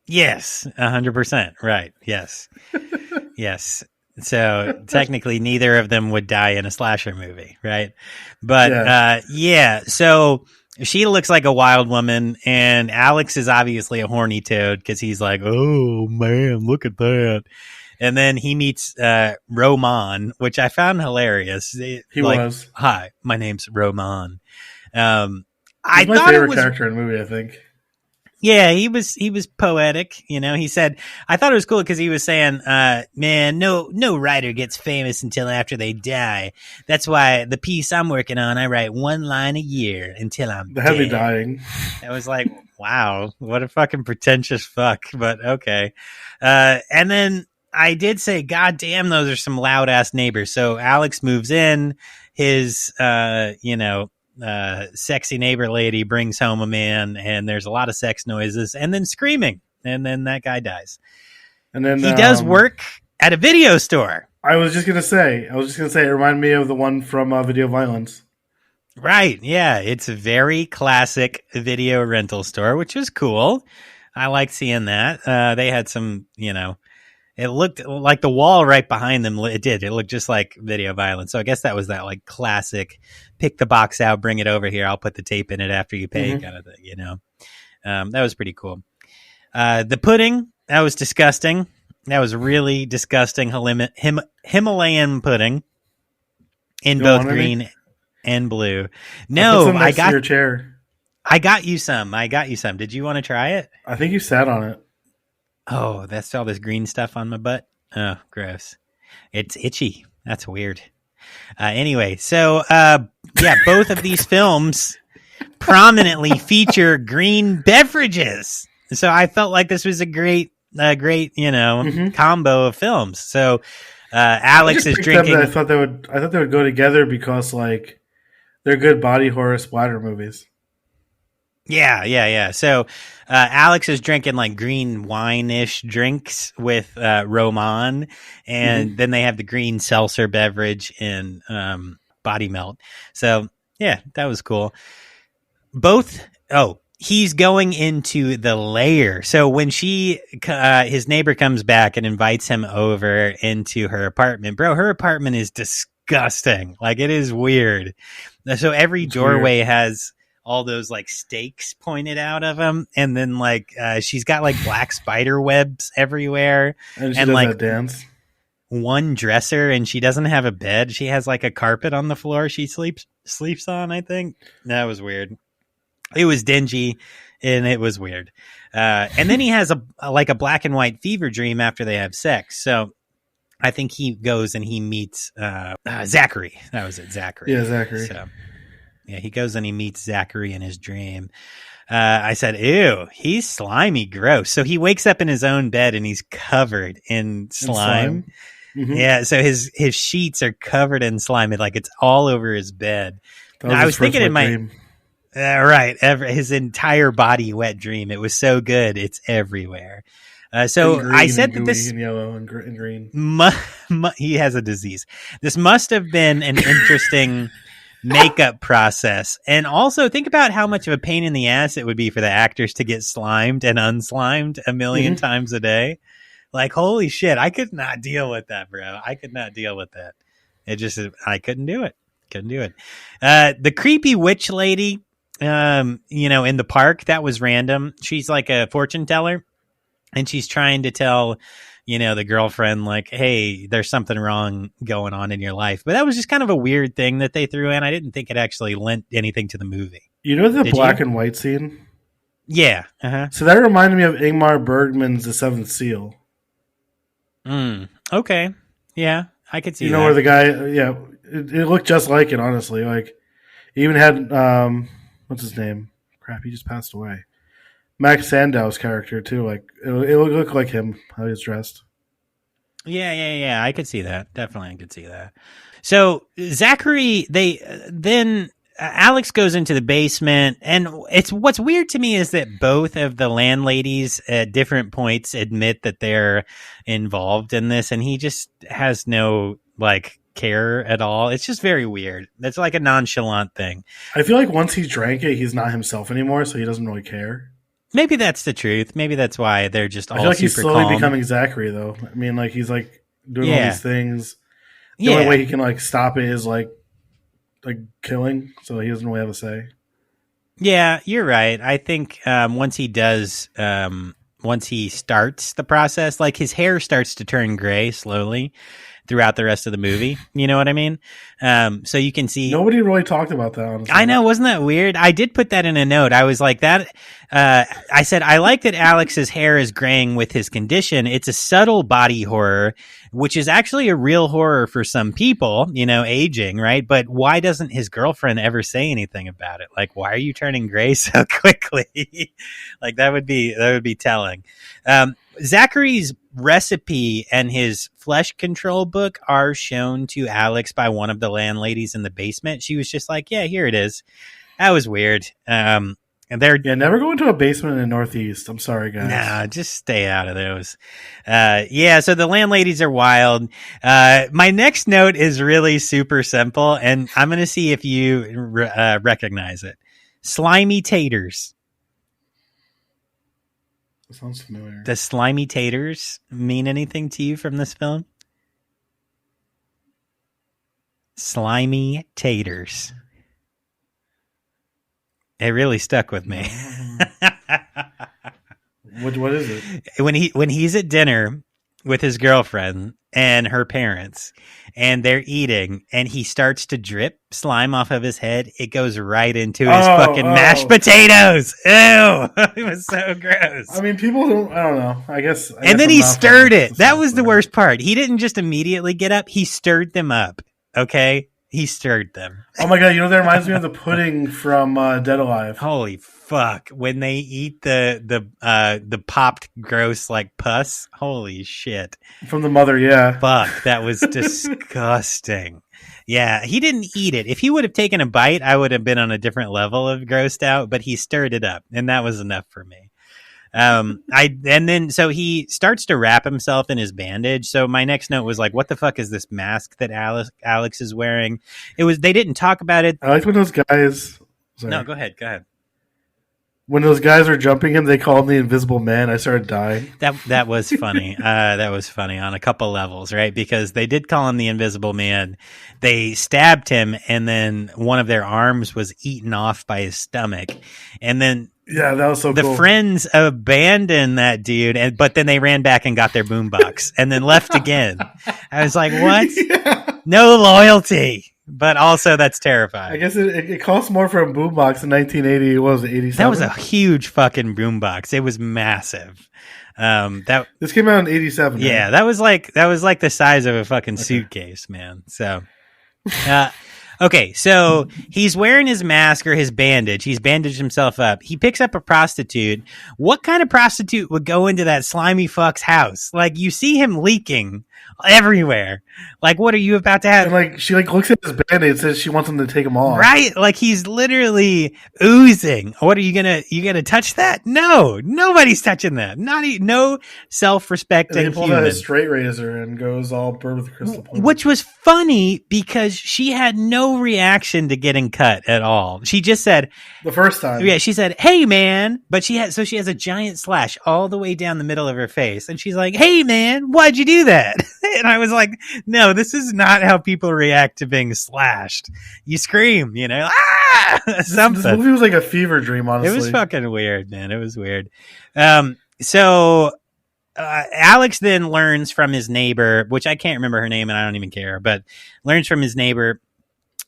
Yes, 100%. Right. Yes. Yes. So technically neither of them would die in a slasher movie, right? But so she looks like a wild woman and Alex is obviously a horny toad because he's like, oh man, look at that. And then he meets Roman, which I found hilarious. He was. Hi, my name's Roman. He's my favorite character in the movie, I think. Yeah, he was poetic. He said, I thought it was cool because he was saying, man, no writer gets famous until after they die. That's why the piece I'm working on, I write one line a year until I'm dead. Heavy dying. I was like, wow, what a fucking pretentious fuck, but okay. And then I did say, God damn, those are some loud ass neighbors. So Alex moves in, his, sexy neighbor lady brings home a man and there's a lot of sex noises and then screaming and then that guy dies. And then he does work at a video store. I was just gonna say it reminded me of the one from Video Violence. Right. Yeah. It's a very classic video rental store, which is cool. I like seeing that. They had some, it looked like the wall right behind them. It looked just like Video Violence. So I guess that was that like classic pick the box out, bring it over here. I'll put the tape in it after you pay kind of thing, that was pretty cool. The pudding, that was disgusting. That was really disgusting. Himalayan pudding in both green and blue. No, I got your chair. I got you some. Did you want to try it? I think you sat on it. Oh, that's all this green stuff on my butt. Oh, gross. It's itchy. That's weird. Anyway, so both of these films prominently feature green beverages. So I felt like this was a great, combo of films. So Alex is drinking. I thought they would go together because like they're good body horror splatter movies. Yeah. So Alex is drinking like green wine-ish drinks with Roman, and then they have the green seltzer beverage in Body Melt. So, yeah, that was cool. he's going into the lair. So when his neighbor comes back and invites him over into her apartment, bro, her apartment is disgusting. Like, it is weird. So every doorway has all those like stakes pointed out of them, and then like she's got like black spider webs everywhere, and she does like that dance. One dresser, and she doesn't have a bed. She has like a carpet on the floor she sleeps on, I think. That was weird. It was dingy and it was weird. And then he has a black and white fever dream after they have sex. So I think he goes and he meets Zachary. That was it, Zachary. Yeah, Zachary. So yeah, he goes and he meets Zachary in his dream. I said, ew, he's slimy, gross. So he wakes up in his own bed and he's covered in slime. Mm-hmm. Yeah, so his sheets are covered in slime. Like, it's all over his bed. I was thinking in my dream. Right, his entire body wet dream. It was so good, it's everywhere. So I said that this and yellow and green. He has a disease. This must have been an interesting makeup process, and also think about how much of a pain in the ass it would be for the actors to get slimed and unslimed a million times a day. Like, holy shit, I could not deal with that, bro. I could not deal with that. I couldn't do it. The creepy witch lady, in the park, that was random. She's like a fortune teller, and she's trying to tell, the girlfriend, like, hey, there's something wrong going on in your life. But that was just kind of a weird thing that they threw in. I didn't think it actually lent anything to the movie. You know the black and white scene? Yeah. Uh-huh. So that reminded me of Ingmar Bergman's The Seventh Seal. Okay. Yeah, I could see that. Where the guy, it looked just like it, honestly. Like, he even had, what's his name? Crap, he just passed away. Max Sandow's character, too. Like, it looked like him, how he was dressed. Yeah. I could see that. Definitely, I could see that. So, Zachary, Alex goes into the basement, and what's weird to me is that both of the landladies at different points admit that they're involved in this, and he just has no like care at all. It's just very weird. It's like a nonchalant thing. I feel like once he drank it, he's not himself anymore, so he doesn't really care. Maybe that's the truth. Maybe that's why they're just all I feel like super he's slowly calm. Becoming Zachary, though. I mean, like, he's like doing all these things. The only way he can like stop it is like killing, so he doesn't really have a say. Yeah, you're right. I think once he starts the process, like, his hair starts to turn gray slowly throughout the rest of the movie. You know what I mean? So you can see. Nobody really talked about that, honestly. I know, wasn't that weird? I did put that in a note. I was like that. I said, I like that Alex's hair is graying with his condition. It's a subtle body horror, which is actually a real horror for some people, aging, right? But why doesn't his girlfriend ever say anything about it? Like, why are you turning gray so quickly? Like, that would be telling. Zachary's recipe and his flesh control book are shown to Alex by one of the landladies in the basement. She was just like, yeah, here it is. That was weird. Never go into a basement in the Northeast. I'm sorry, guys. Nah, just stay out of those. So the landladies are wild. My next note is really super simple, and I'm going to see if you recognize it. Slimy taters. That sounds familiar. Does slimy taters mean anything to you from this film? Slimy taters. It really stuck with me. What is it? When he's at dinner with his girlfriend and her parents, and they're eating, and he starts to drip slime off of his head, it goes right into his fucking mashed potatoes. Ew! It was so gross. I mean, people don't. I don't know. I guess. And then he stirred it. That was the worst part. He didn't just immediately get up. He stirred them up. Okay. He stirred them. Oh my god! That reminds me of the pudding from Dead Alive. Holy fuck! When they eat the popped gross like pus. Holy shit! From the mother, yeah. Fuck, that was disgusting. Yeah, he didn't eat it. If he would have taken a bite, I would have been on a different level of grossed out. But he stirred it up, and that was enough for me. So he starts to wrap himself in his bandage. So my next note was like, what the fuck is this mask that Alex is wearing? They didn't talk about it. I like when those guys. No, go ahead. When those guys were jumping him, they called him the Invisible Man. I started dying. That was funny. That was funny on a couple levels, right? Because they did call him the Invisible Man. They stabbed him, and then one of their arms was eaten off by his stomach. And then yeah, that was so the cool. friends abandoned that dude, but then they ran back and got their boombox and then left again. I was like, what? Yeah. No loyalty. But also, that's terrifying. I guess it cost more for a boombox in 1980. What was it, 87? That was a huge fucking boombox. It was massive. This came out in 87. Yeah, right? that was like the size of a fucking suitcase, man. So, okay, so he's wearing his mask or his bandage. He's bandaged himself up. He picks up a prostitute. What kind of prostitute would go into that slimy fuck's house? Like, you see him leaking everywhere. Like, what are you about to have? And she looks at his band-aid and says she wants him to take him off. Right? Like, he's literally oozing. What are you gonna touch that? No, nobody's touching that. No self-respecting and he pulled out his straight razor and goes all burnt with crystal point. Which was funny because she had no reaction to getting cut at all. She just said the first time. Yeah, she said, "Hey man," but she has a giant slash all the way down the middle of her face, and she's like, "Hey man, why'd you do that?" And I was like, no, this is not how people react to being slashed. You scream, something. This movie was like a fever dream, honestly. It was fucking weird, man. It was weird. So Alex then learns from his neighbor, which I can't remember her name and I don't even care, but learns from his neighbor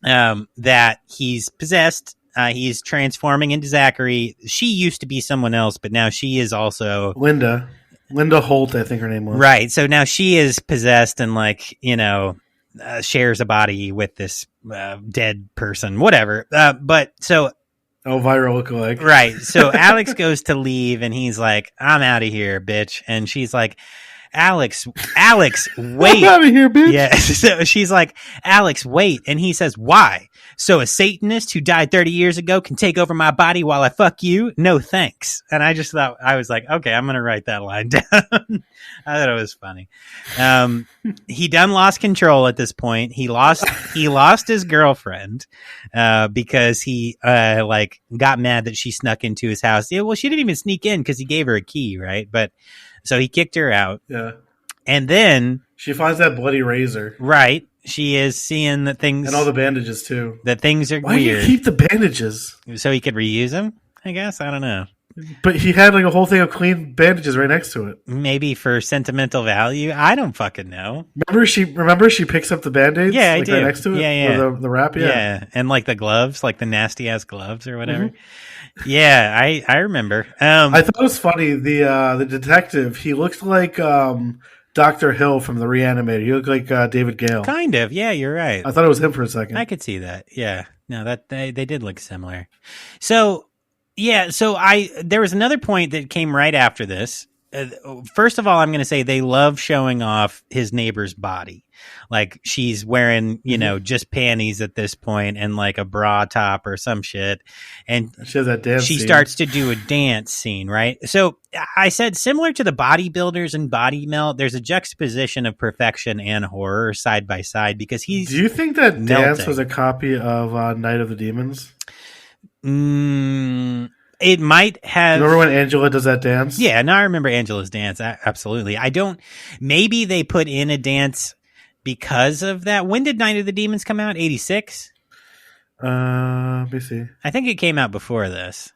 that he's possessed. He's transforming into Zachary. She used to be someone else, but now she is also Linda Holt, I think her name was. Right. So now she is possessed and shares a body with this dead person, whatever. Viral lookalike. Right. So Alex goes to leave and he's like, I'm out of here, bitch. And she's like, Alex, wait. I'm out of here, bitch. Yeah. So she's like, Alex, wait. And he says, why? So a Satanist who died 30 years ago can take over my body while I fuck you? No, thanks. And I just thought, I was like, okay, I'm going to write that line down. I thought it was funny. He done lost control at this point. He lost his girlfriend, because he, got mad that she snuck into his house. Yeah, well, she didn't even sneak in because he gave her a key, right? But so he kicked her out. Yeah. And then she finds that bloody razor. Right. She is seeing that things... And all the bandages, too. That things are Why weird. Why do you keep the bandages? So he could reuse them, I guess? I don't know. But he had a whole thing of clean bandages right next to it. Maybe for sentimental value? I don't fucking know. Remember she picks up the Band-Aids? Yeah, I do. Right next to it? Yeah. Or the wrap? Yeah. Yeah, and the gloves, the nasty-ass gloves or whatever. Mm-hmm. Yeah, I remember. I thought it was funny. The detective, he looked like... Dr. Hill from The Reanimator. He looked like David Gale. Kind of. Yeah, you're right. I thought it was him for a second. I could see that. Yeah. No, that they did look similar. So, yeah. So there was another point that came right after this. First of all, I'm going to say they love showing off his neighbor's body. Like she's wearing, just panties at this point and a bra top or some shit. And she has that dance she scene. Starts to do a dance scene, right? So I said similar to the bodybuilders and Body Melt, there's a juxtaposition of perfection and horror side by side because he's Do you think that melting. Dance was a copy of Night of the Demons? It might have. Remember when Angela does that dance? Yeah, no, I remember Angela's dance. Absolutely. Maybe they put in a dance because of that. When did Night of the Demons come out? 86? Let me see. I think it came out before this.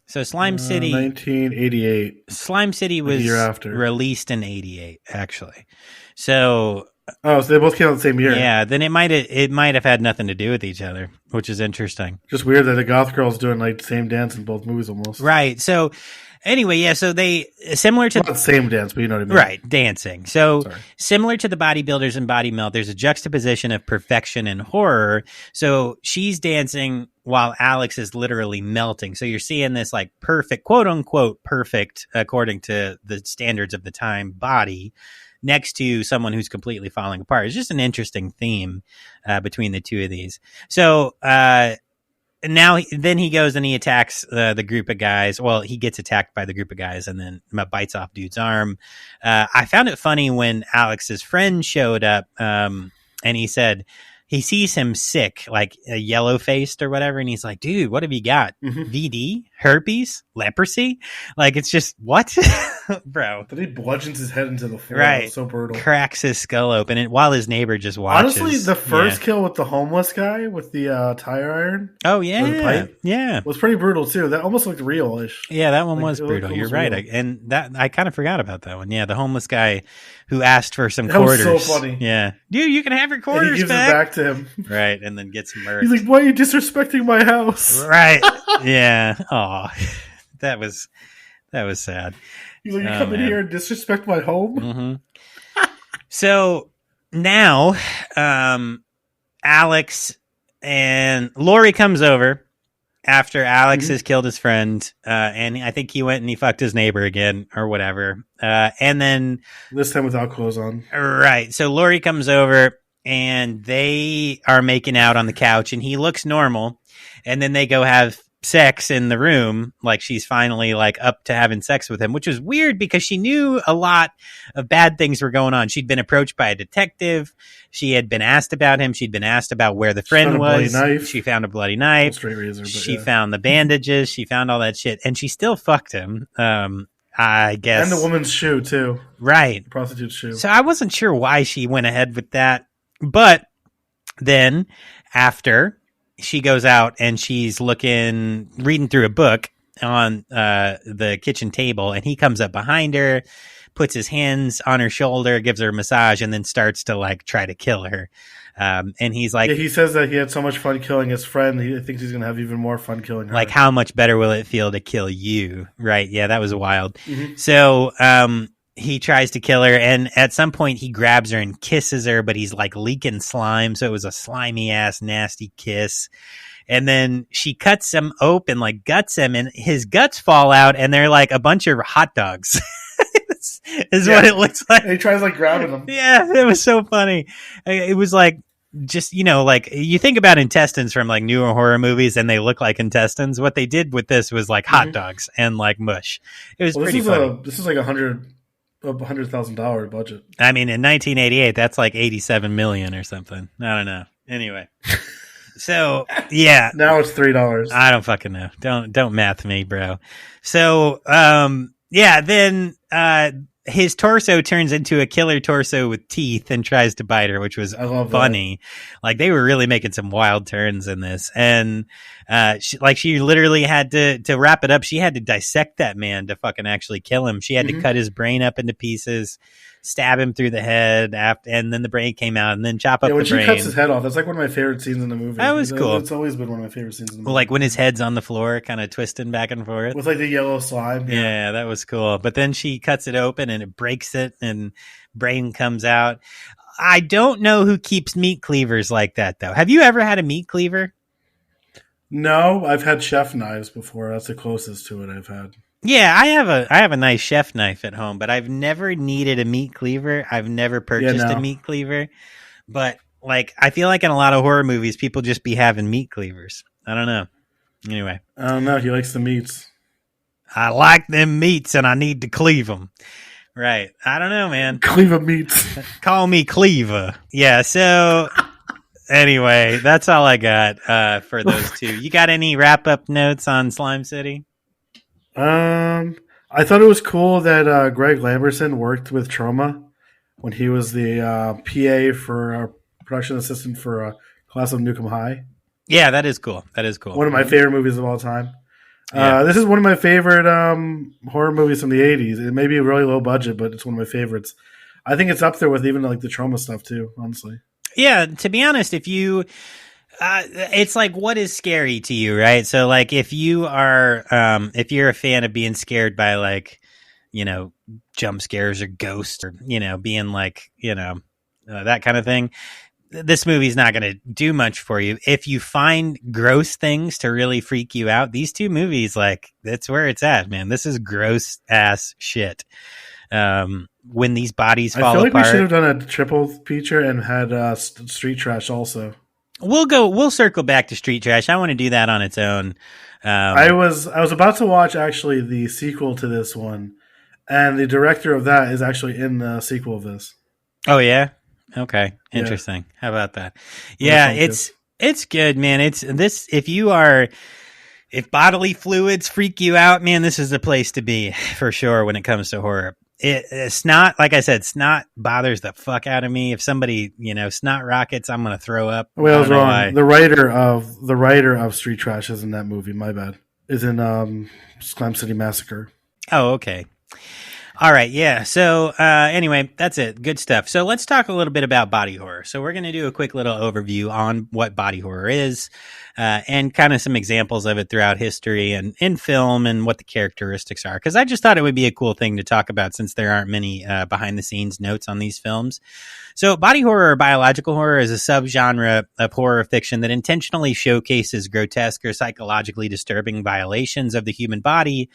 So Slime City... 1988. Slime City was year after. Released in 88, actually. So... Oh, so they both came out the same year. Yeah, then it might have had nothing to do with each other, which is interesting. Just weird that the goth girl's doing the same dance in both movies almost. Right. So anyway, yeah, so they similar to not the same dance, but you know what I mean. Right, dancing. So similar to the bodybuilders and Body Melt, there's a juxtaposition of perfection and horror. So she's dancing while Alex is literally melting. So you're seeing this perfect, quote unquote, perfect, according to the standards of the time, body next to someone who's completely falling apart. It's just an interesting theme between the two of these. So now then he goes and he attacks the group of guys. Well, he gets attacked by the group of guys and then bites off dude's arm. I found it funny when Alex's friend showed up and he said, he sees him sick, like yellow faced or whatever, and he's like, "Dude, what have you got? Mhm. VD, herpes, leprosy?" Like, it's just what, bro? But he bludgeons his head into the floor. Right, It was so brutal. cracks his skull open, and while his neighbor just watches. Honestly, the first kill with the homeless guy with the tire iron. Oh or the yeah, pipe, yeah, was pretty brutal too. That almost looked real-ish. yeah. That one Like, was it looked brutal. You're almost right, real. and that I kind of forgot about that one. Yeah, the homeless guy who asked for some That was quarters. so funny. Yeah, dude, you can have your And quarters he gives back. it back to him. Right, and then gets murked. He's like, "Why are you disrespecting my house?" Right. Yeah. Oh, that was sad. He's like, "You Oh, come in man. here and disrespect my home." Mm-hmm. So now, Alex and Lori comes over after Alex has killed his friend, and I think he went and he fucked his neighbor again or whatever. And then This time without clothes on. right, so Lori comes over and they are making out on the couch, and he looks normal, and then they go have sex in the room, like she's finally like up to having sex with him, which was weird because she knew a lot of bad things were going on. She'd been approached by a detective. She had been asked about him. She'd been asked about where the friend found a bloody was. knife. She found a bloody knife. Straight razor. But She yeah. found the bandages. She found all that shit, and she still fucked him. I guess. And the woman's shoe too. Right. The prostitute's shoe. So I wasn't sure why she went ahead with that. But then after she goes out and she's reading through a book on the kitchen table, and he comes up behind her, puts his hands on her shoulder, gives her a massage, and then starts to like try to kill her. And he's like, Yeah, he says that he had so much fun killing his friend. He thinks he's going to have even more fun killing her. like, how much better will it feel to kill you? Right. Yeah, that was wild. Mhm. So he tries to kill her, and at some point he grabs her and kisses her, but he's like leaking slime. So it was a slimy ass, nasty kiss. And then she cuts him open, like guts him, and his guts fall out, and they're like a bunch of hot dogs. is what it looks like. And he tries like grabbing them. Yeah, it was so funny. It was like, just, you know, like you think about intestines from like newer horror movies and they look like intestines. What they did with this was like hot dogs and like mush. It was pretty funny. This is like $100,000 budget. I mean, in 1988, that's like 87 million or something. I don't know. Anyway. So yeah, Now it's $3. I don't fucking know. Don't math me, bro. So yeah, then his torso turns into a killer torso with teeth and tries to bite her, which was I love funny. Like, they were really making some wild turns in this. And she literally had to wrap it up. She had to dissect that man to fucking actually kill him. She had to cut his brain up into pieces, stab him through the head, and then the brain came out, and then chop up when the she brain. cuts his head off, that's like one of my favorite scenes in the movie. That was cool. It's always been one of my favorite scenes in the movie. Like when his head's on the floor, kind of twisting back and forth. With like the yellow slime. Yeah, that was cool. But then she cuts it open and it breaks it and brain comes out. I don't know who keeps meat cleavers like that, though. Have you ever had a meat cleaver? No, I've had chef knives before. That's the closest to it I've had. Yeah, I have a nice chef knife at home, but I've never needed a meat cleaver. I've never purchased a meat cleaver. But like, I feel like in a lot of horror movies, people just be having meat cleavers. I don't know. Anyway. I don't know. He likes the meats. I like them meats and I need to cleave them. Right. I don't know, man. Cleaver meats. Call me Cleaver. Yeah, so anyway, that's all I got for those two. You got any wrap-up notes on Slime City? I thought it was cool that Greg Lamberson worked with Trauma when he was the PA for production assistant for Class of Nukem High. Yeah, that is cool. That is cool. One of my favorite movies of all time. Yeah. This is one of my favorite horror movies from the 80s. It may be really low budget, but it's one of my favorites. I think it's up there with even like the Trauma stuff too, honestly. Yeah, to be honest, if you it's like, what is scary to you, right? So like, if you're a fan of being scared by like, you know, jump scares or ghosts or, you know, being like, you know, that kind of thing, this movie's not going to do much for you. If you find gross things to really freak you out, these two movies, like, that's where it's at, man. This is gross ass shit. When these bodies fall apart. I feel like we should have done a triple feature and had Street Trash also. We'll circle back to Street Trash. I want to do that on its own. I was about to watch actually the sequel to this one, and the director of that is actually in the sequel of this. Oh yeah? Okay. Yeah. Interesting. How about that? Yeah, it's good, man. It's this if bodily fluids freak you out, man, this is the place to be for sure when it comes to horror. It's not, like I said, snot bothers the fuck out of me. If somebody, snot rockets, I'm going to throw up. Wait, I was wrong. Why. The writer of Street Trash is in that movie. My bad. Is in Slime City Massacre. Oh, okay. All right, yeah. So anyway, that's it. Good stuff. So let's talk a little bit about body horror. So we're going to do a quick little overview on what body horror is and kind of some examples of it throughout history and in film and what the characteristics are. Because I just thought it would be a cool thing to talk about since there aren't many behind-the-scenes notes on these films. So body horror or biological horror is a subgenre of horror fiction that intentionally showcases grotesque or psychologically disturbing violations of the human body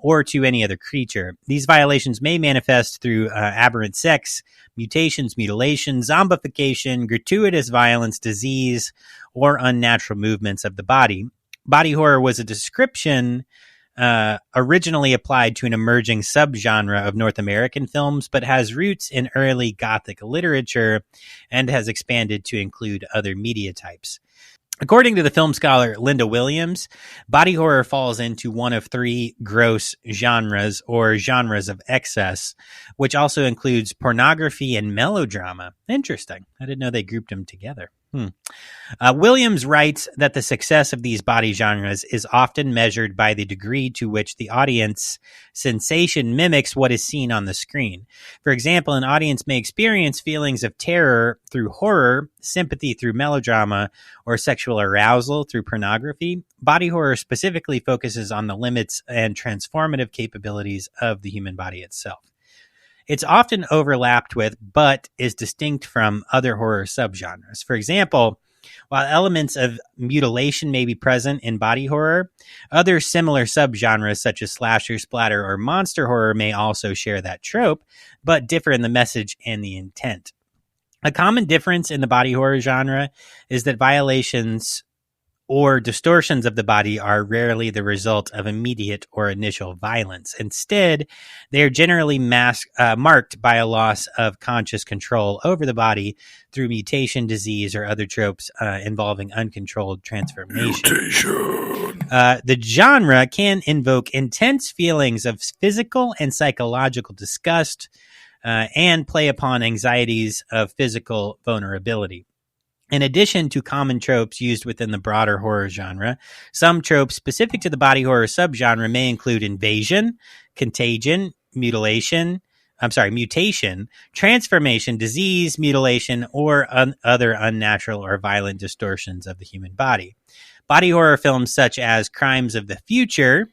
or to any other creature. These violations may manifest through aberrant sex, mutations, mutilation, zombification, gratuitous violence, disease, or unnatural movements of the body. Body horror was a description originally applied to an emerging subgenre of North American films, but has roots in early Gothic literature and has expanded to include other media types. According to the film scholar Linda Williams, body horror falls into one of three gross genres or genres of excess, which also includes pornography and melodrama. Interesting. I didn't know they grouped them together. Williams writes that the success of these body genres is often measured by the degree to which the audience sensation mimics what is seen on the screen. For example, an audience may experience feelings of terror through horror, sympathy through melodrama, or sexual arousal through pornography. Body horror specifically focuses on the limits and transformative capabilities of the human body itself. It's often overlapped with, but is distinct from other horror subgenres. For example, while elements of mutilation may be present in body horror, other similar subgenres such as slasher, splatter, or monster horror may also share that trope, but differ in the message and the intent. A common difference in the body horror genre is that violations or distortions of the body are rarely the result of immediate or initial violence. Instead, they are generally marked by a loss of conscious control over the body through mutation, disease, or other tropes involving uncontrolled transformation. The genre can invoke intense feelings of physical and psychological disgust and play upon anxieties of physical vulnerability. In addition to common tropes used within the broader horror genre, some tropes specific to the body horror subgenre may include invasion, contagion, mutation, transformation, disease, mutilation, or other unnatural or violent distortions of the human body. Body horror films such as Crimes of the Future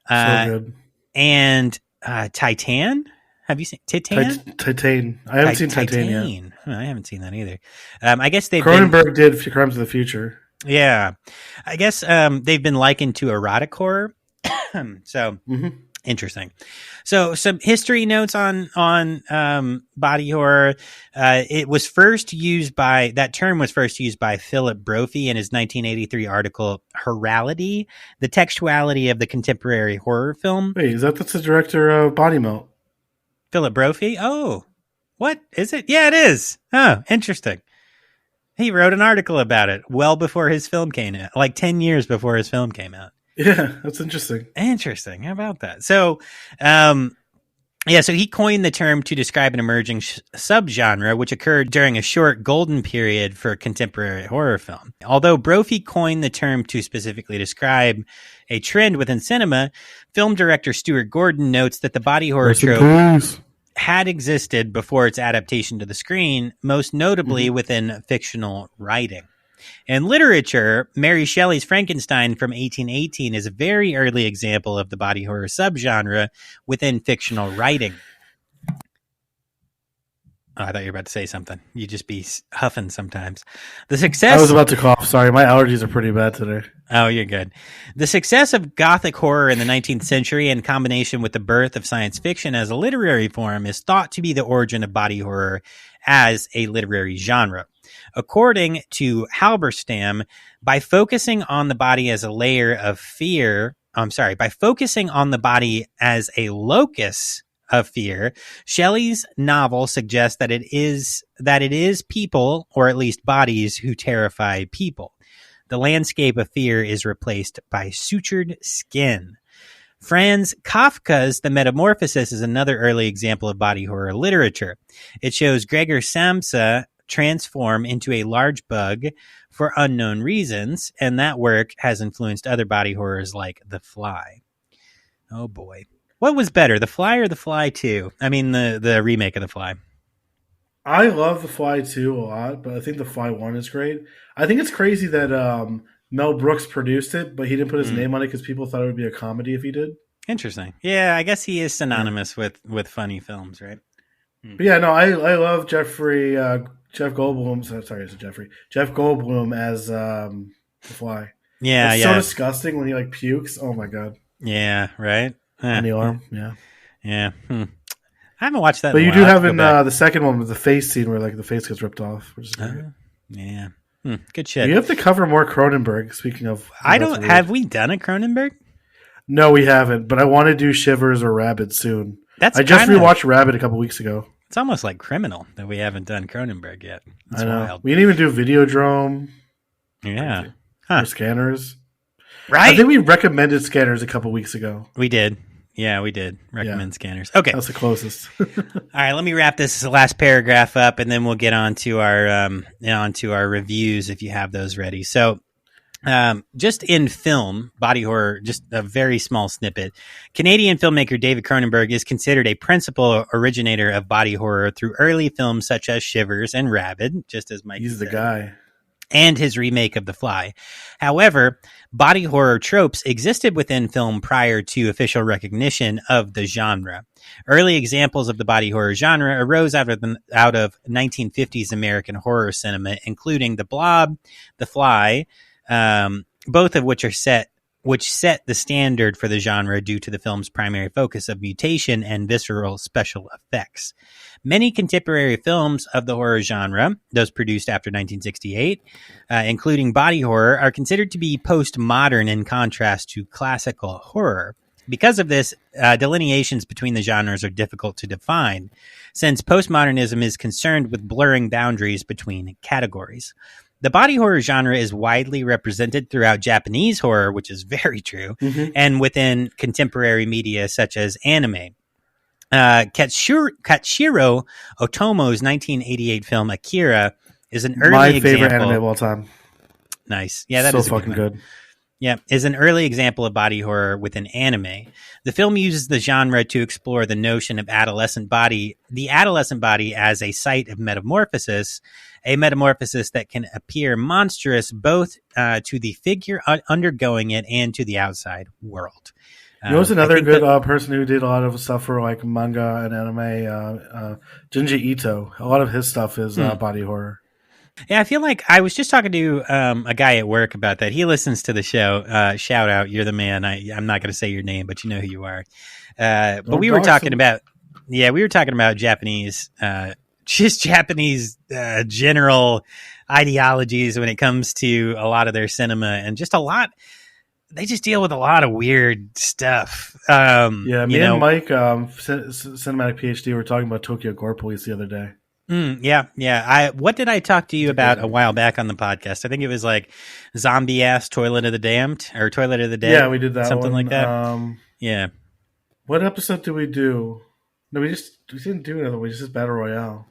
and Titan. Have you seen Titan? Titan. I haven't seen Titan yet. I haven't seen that either. I guess Cronenberg did Crimes of the Future. Yeah. I guess they've been likened to erotic horror. So interesting. So some history notes on body horror. That term was first used by Philip Brophy in his 1983 article, Horality, the Textuality of the Contemporary Horror Film. Wait, that's the director of Body Melt. Philip Brophy? Oh, what is it? Yeah, it is. Oh, interesting. He wrote an article about it well before his film came out, like 10 years before his film came out. Yeah, that's interesting. Interesting. How about that? So, so he coined the term to describe an emerging subgenre, which occurred during a short golden period for contemporary horror film. Although Brophy coined the term to specifically describe a trend within cinema, film director Stuart Gordon notes that the body horror trope had existed before its adaptation to the screen, most notably within fictional writing. In literature, Mary Shelley's Frankenstein from 1818 is a very early example of the body horror subgenre within fictional writing. Oh, I thought you were about to say something. You just be huffing sometimes. I was about to cough. Sorry, my allergies are pretty bad today. Oh, you're good. The success of Gothic horror in the 19th century in combination with the birth of science fiction as a literary form is thought to be the origin of body horror as a literary genre. According to Halberstam, by focusing on the body as a layer of fear, by focusing on the body as a locus of fear, Shelley's novel suggests that it is people, or at least bodies, who terrify people. The landscape of fear is replaced by sutured skin. Franz Kafka's The Metamorphosis is another early example of body horror literature. It shows Gregor Samsa transform into a large bug for unknown reasons, and that work has influenced other body horrors like The Fly. Oh boy. What was better, The Fly or The Fly 2? I mean, the remake of The Fly. I love The Fly 2 a lot, but I think The Fly 1 is great. I think it's crazy that Mel Brooks produced it, but he didn't put his name on it because people thought it would be a comedy if he did. Interesting. Yeah, I guess he is synonymous with funny films, right? But yeah, no, I love Jeff Goldblum. Sorry, it's Jeffrey. Jeff Goldblum as The Fly. Yeah, it's so disgusting when he like pukes. Oh my god. Yeah, right. On the arm. Yeah. I haven't watched that. But you do have in the second one with the face scene where like the face gets ripped off, which is great. Yeah. Good shit. You have to cover more Cronenberg. Speaking of, have we done a Cronenberg? No, we haven't. But I want to do Shivers or Rabid soon. I just rewatched Rabid a couple weeks ago. It's almost like criminal that we haven't done Cronenberg yet. It's I know. Wild. We didn't even do Videodrome. Yeah. Or Scanners. Right. I think we recommended Scanners a couple weeks ago. We did. Yeah, we did recommend Scanners. Okay, that's the closest. All right, let me wrap this last paragraph up, and then we'll get on to our reviews if you have those ready. So, just in film, body horror, just a very small snippet. Canadian filmmaker David Cronenberg is considered a principal originator of body horror through early films such as Shivers and Rabid, just as Mike He's said. the guy. And his remake of The Fly. However, body horror tropes existed within film prior to official recognition of the genre. Early examples of the body horror genre arose out of 1950s American horror cinema, including The Blob, The Fly, both of which set the standard for the genre due to the film's primary focus of mutation and visceral special effects. Many contemporary films of the horror genre, those produced after 1968, including body horror, are considered to be postmodern in contrast to classical horror. Because of this, delineations between the genres are difficult to define, since postmodernism is concerned with blurring boundaries between categories. The body horror genre is widely represented throughout Japanese horror, which is very true, and within contemporary media such as anime. Katsuhiro Otomo's 1988 film Akira is an early example. My favorite anime of all time. Nice. Yeah, that is so fucking good. Yeah, is an early example of body horror within anime. The film uses the genre to explore the notion of the adolescent body as a site of metamorphosis, a metamorphosis that can appear monstrous both to the figure undergoing it and to the outside world. You know, who's another good person who did a lot of stuff for like manga and anime? Junji Ito. A lot of his stuff is body horror. Yeah, I feel like I was just talking to a guy at work about that. He listens to the show. Shout out, you're the man. I'm not going to say your name, but you know who you are. But we were talking about Japanese, just Japanese general ideologies when it comes to a lot of their cinema, and just a lot. They just deal with a lot of weird stuff. Me and Mike, Cinematic PhD, were talking about Tokyo Gore Police the other day. Yeah. What did I talk to you about a while back on the podcast? I think it was like Zombie Ass Toilet of the Damned or Toilet of the Dead. Yeah, we did that something one. like that. Yeah. What episode did we do? No, we didn't do another one. We just did Battle Royale.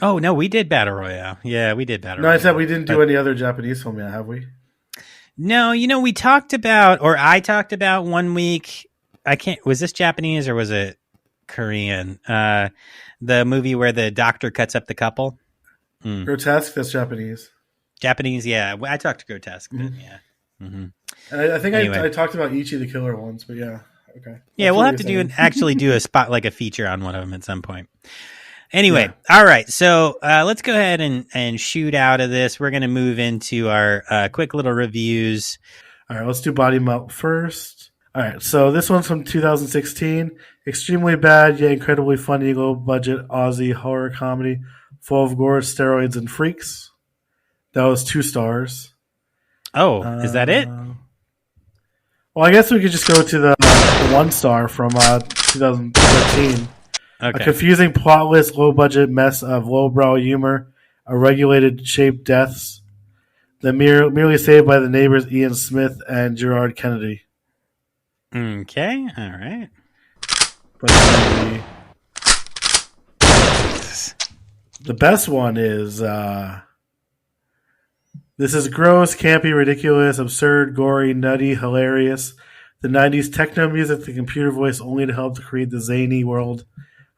Oh no, we did Battle Royale. Yeah, we did Battle Royale. No, I said we didn't do any other Japanese film yet, have we? No, we talked about, or I talked about one week. Was this Japanese or was it Korean? The movie where the doctor cuts up the couple. Grotesque, that's Japanese. Japanese, yeah. I talked to Grotesque, but yeah. And I think anyway. I talked about Ichi the Killer once, but yeah. Okay. Yeah, we'll have to do a spot, like a feature on one of them at some point. Anyway, All right. So let's go ahead and shoot out of this. We're going to move into our quick little reviews. All right, let's do Body Melt first. All right, so this one's from 2016. Extremely bad, yet incredibly funny, low-budget Aussie horror comedy full of gore, steroids, and freaks. That was 2 stars. Oh, is that it? Well, I guess we could just go to the 1 star from 2013. A confusing, plotless, low-budget mess of lowbrow humor, regulated shaped deaths, that merely saved by the neighbors Ian Smith and Gerard Kennedy. Okay, all right. But the best one is this is gross, campy, ridiculous, absurd, gory, nutty, hilarious. The 90s techno music, the computer voice only to help to create the zany world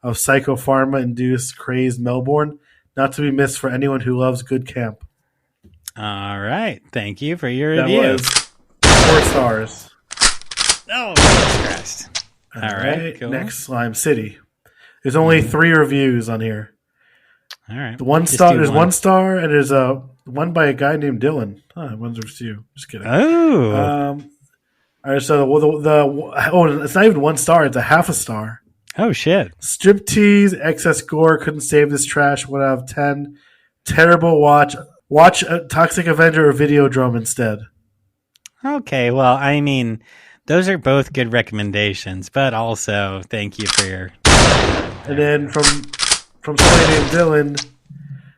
of psychopharma-induced crazed Melbourne. Not to be missed for anyone who loves good camp. All right. Thank you for your review. That was 4 stars. Oh, Jesus Christ. All right. Cool. Next, Slime City. There's only 3 reviews on here. All right. The there's 1 star, and there's one by a guy named Dylan. I wonder if it's you. Just kidding. Oh. All right, so it's not even 1 star. It's a half a star. Oh, shit. Striptease, excess gore, couldn't save this trash. 1 out of 10. Terrible watch. Watch a Toxic Avenger or Videodrome instead. Okay, well, I mean, those are both good recommendations, but also thank you for your... And then from somebody named Dylan,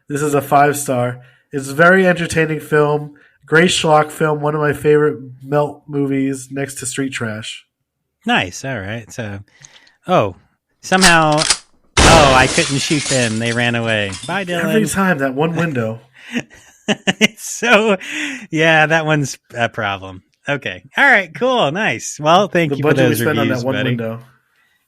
this is a 5 star. It's a very entertaining film. Great schlock film. One of my favorite melt movies next to Street Trash. Nice. All right. So, somehow, I couldn't shoot them. They ran away. Bye, Dylan. Every time, that one window. So, yeah, that one's a problem. Okay. All right. Cool. Nice. Well, thank you for those reviews, on that one buddy. Window.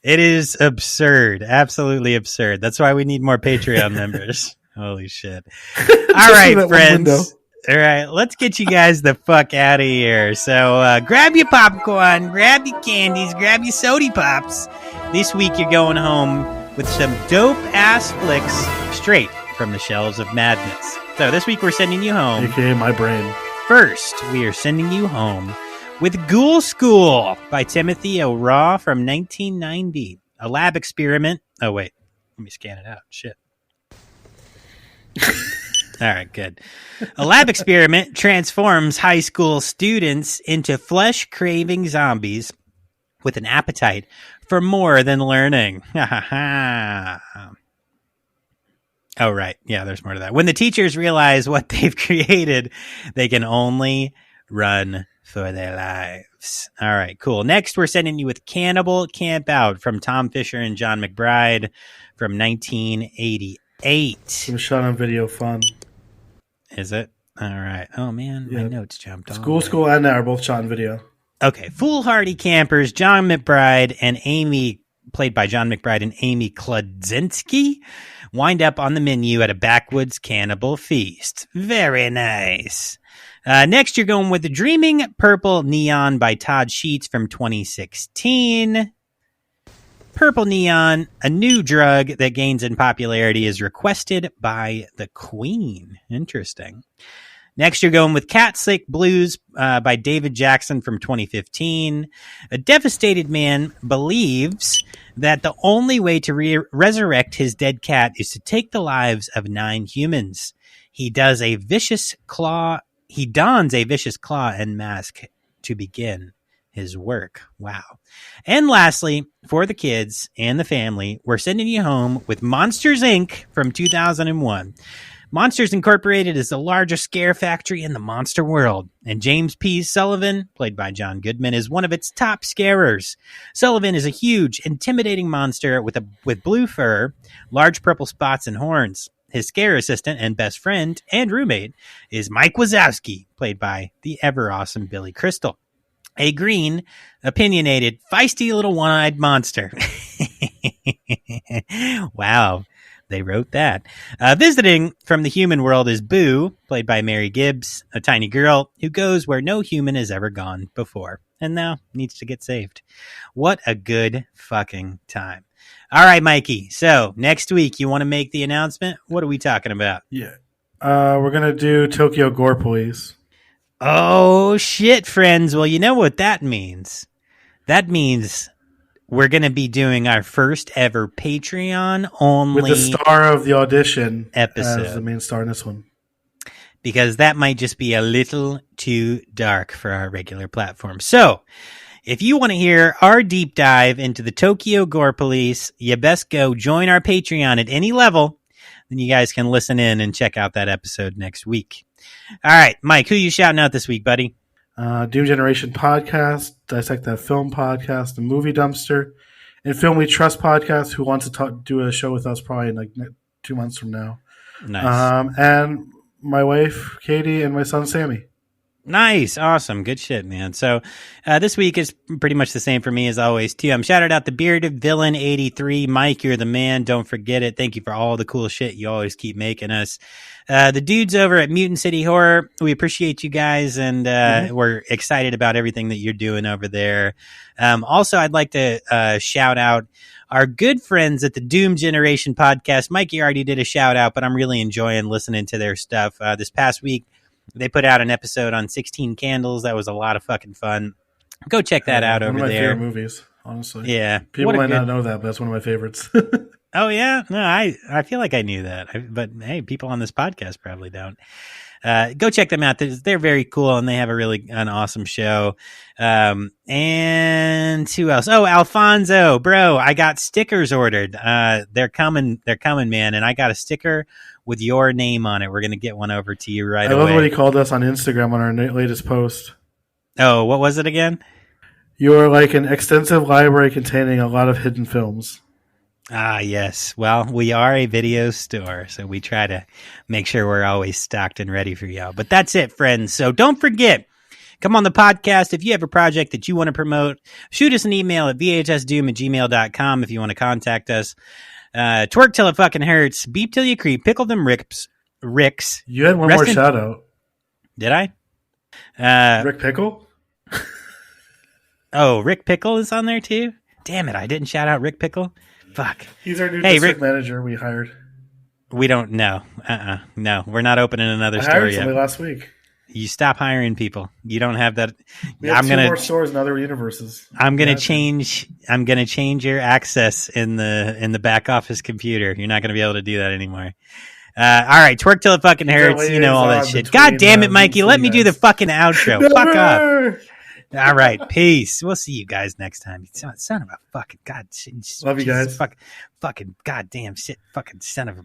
It is absurd. Absolutely absurd. That's why we need more Patreon members. Holy shit. All right, friends. All right, let's get you guys the fuck out of here. So grab your popcorn, grab your candies, grab your soda pops. This week you're going home with some dope-ass flicks straight from the shelves of madness. So this week we're sending you home. AKA my brain. First, we are sending you home with Ghoul School by Timothy O'Raw from 1990. A lab experiment. Oh, wait. Let me scan it out. Shit. All right, good. A lab experiment transforms high school students into flesh-craving zombies with an appetite for more than learning. Ha ha ha. Oh, right. Yeah, there's more to that. When the teachers realize what they've created, they can only run for their lives. All right, cool. Next, we're sending you with Cannibal Camp Out from Tom Fisher and John McBride from 1988. Some shot on video fun. Is it? All right. Oh, man, my notes jumped off. School and I are both shot on video. Okay, foolhardy campers, John McBride and Amy, played by John McBride and Amy Klodzinski, wind up on the menu at a backwoods cannibal feast. Very nice. Next, you're going with The Dreaming Purple Neon by Todd Sheets from 2016. Purple neon, a new drug that gains in popularity, is requested by the Queen. Interesting. Next, you're going with Cat Sick Blues by David Jackson from 2015. A devastated man believes that the only way to resurrect his dead cat is to take the lives of 9 humans. He dons a vicious claw and mask to begin his work. Wow. And lastly, for the kids and the family, we're sending you home with Monsters, Inc. from 2001. Monsters Incorporated is the largest scare factory in the monster world, and James P. Sullivan, played by John Goodman, is one of its top scarers. Sullivan is a huge, intimidating monster with blue fur, large purple spots, and horns. His scare assistant and best friend and roommate is Mike Wazowski, played by the ever-awesome Billy Crystal. A green, opinionated, feisty little one-eyed monster. Wow, they wrote that. Visiting from the human world is Boo, played by Mary Gibbs, a tiny girl who goes where no human has ever gone before and now needs to get saved. What a good fucking time. All right, Mikey. So next week, you want to make the announcement? What are we talking about? Yeah. We're going to do Tokyo Gore Police. Oh, shit, friends. Well, you know what that means. That means we're going to be doing our first ever Patreon only. With the star of the audition episode as the main star in this one. Because that might just be a little too dark for our regular platform. So, If you want to hear our deep dive into the Tokyo Gore Police, you best go join our Patreon at any level. Then you guys can listen in and check out that episode next week. All right, Mike, who you shouting out this week, buddy? Doom Generation Podcast, Dissect That Film Podcast, The Movie Dumpster, and Film We Trust Podcast, who wants to do a show with us probably in like 2 months from now. Nice. And my wife, Katie, and my son, Sammy. Nice. Awesome. Good shit, man. So this week is pretty much the same for me as always, too. I'm shouted out the Bearded Villain 83. Mike, you're the man. Don't forget it. Thank you for all the cool shit you always keep making us. The dudes over at Mutant City Horror, we appreciate you guys, and we're excited about everything that you're doing over there. Also, I'd like to shout out our good friends at the Doom Generation Podcast. Mikey already did a shout out, but I'm really enjoying listening to their stuff. This past week, they put out an episode on 16 Candles. That was a lot of fucking fun. Go check that out over there. One of my favorite movies, honestly. Yeah. People might not know that, but that's one of my favorites. Oh, yeah? No, I feel like I knew that. But, hey, people on this podcast probably don't. Go check them out. They're very cool, and they have an awesome show. And who else? Oh, Alfonso. Bro, I got stickers ordered. They're coming, man, and I got a sticker with your name on it. We're going to get one over to you right away. I love what he called us on Instagram on our latest post. Oh, what was it again? You are like an extensive library containing a lot of hidden films. Ah, yes. Well, we are a video store, so we try to make sure we're always stocked and ready for y'all. But that's it, friends. So don't forget, come on the podcast. If you have a project that you want to promote, shoot us an email at vhsdoom@gmail.com if you want to contact us. Twerk till it fucking hurts. Beep till you creep. Pickle them ricks. You had one more shout out. Did I? Rick Pickle? Oh, Rick Pickle is on there too? Damn it, I didn't shout out Rick Pickle. Fuck. He's our new district manager we hired. We don't know. No, we're not opening another store hired yet. Somebody last week. You stop hiring people. You don't have that. We have two more stores in other universes. I'm gonna change your access in the back office computer. You're not gonna be able to do that anymore. All right, twerk till it fucking hurts. You know all that shit. God damn it, Mikey. Let me do the fucking outro. Fuck up. All right, peace. We'll see you guys next time. Son of a fucking god. Love you guys. Fucking goddamn shit. Fucking son of a.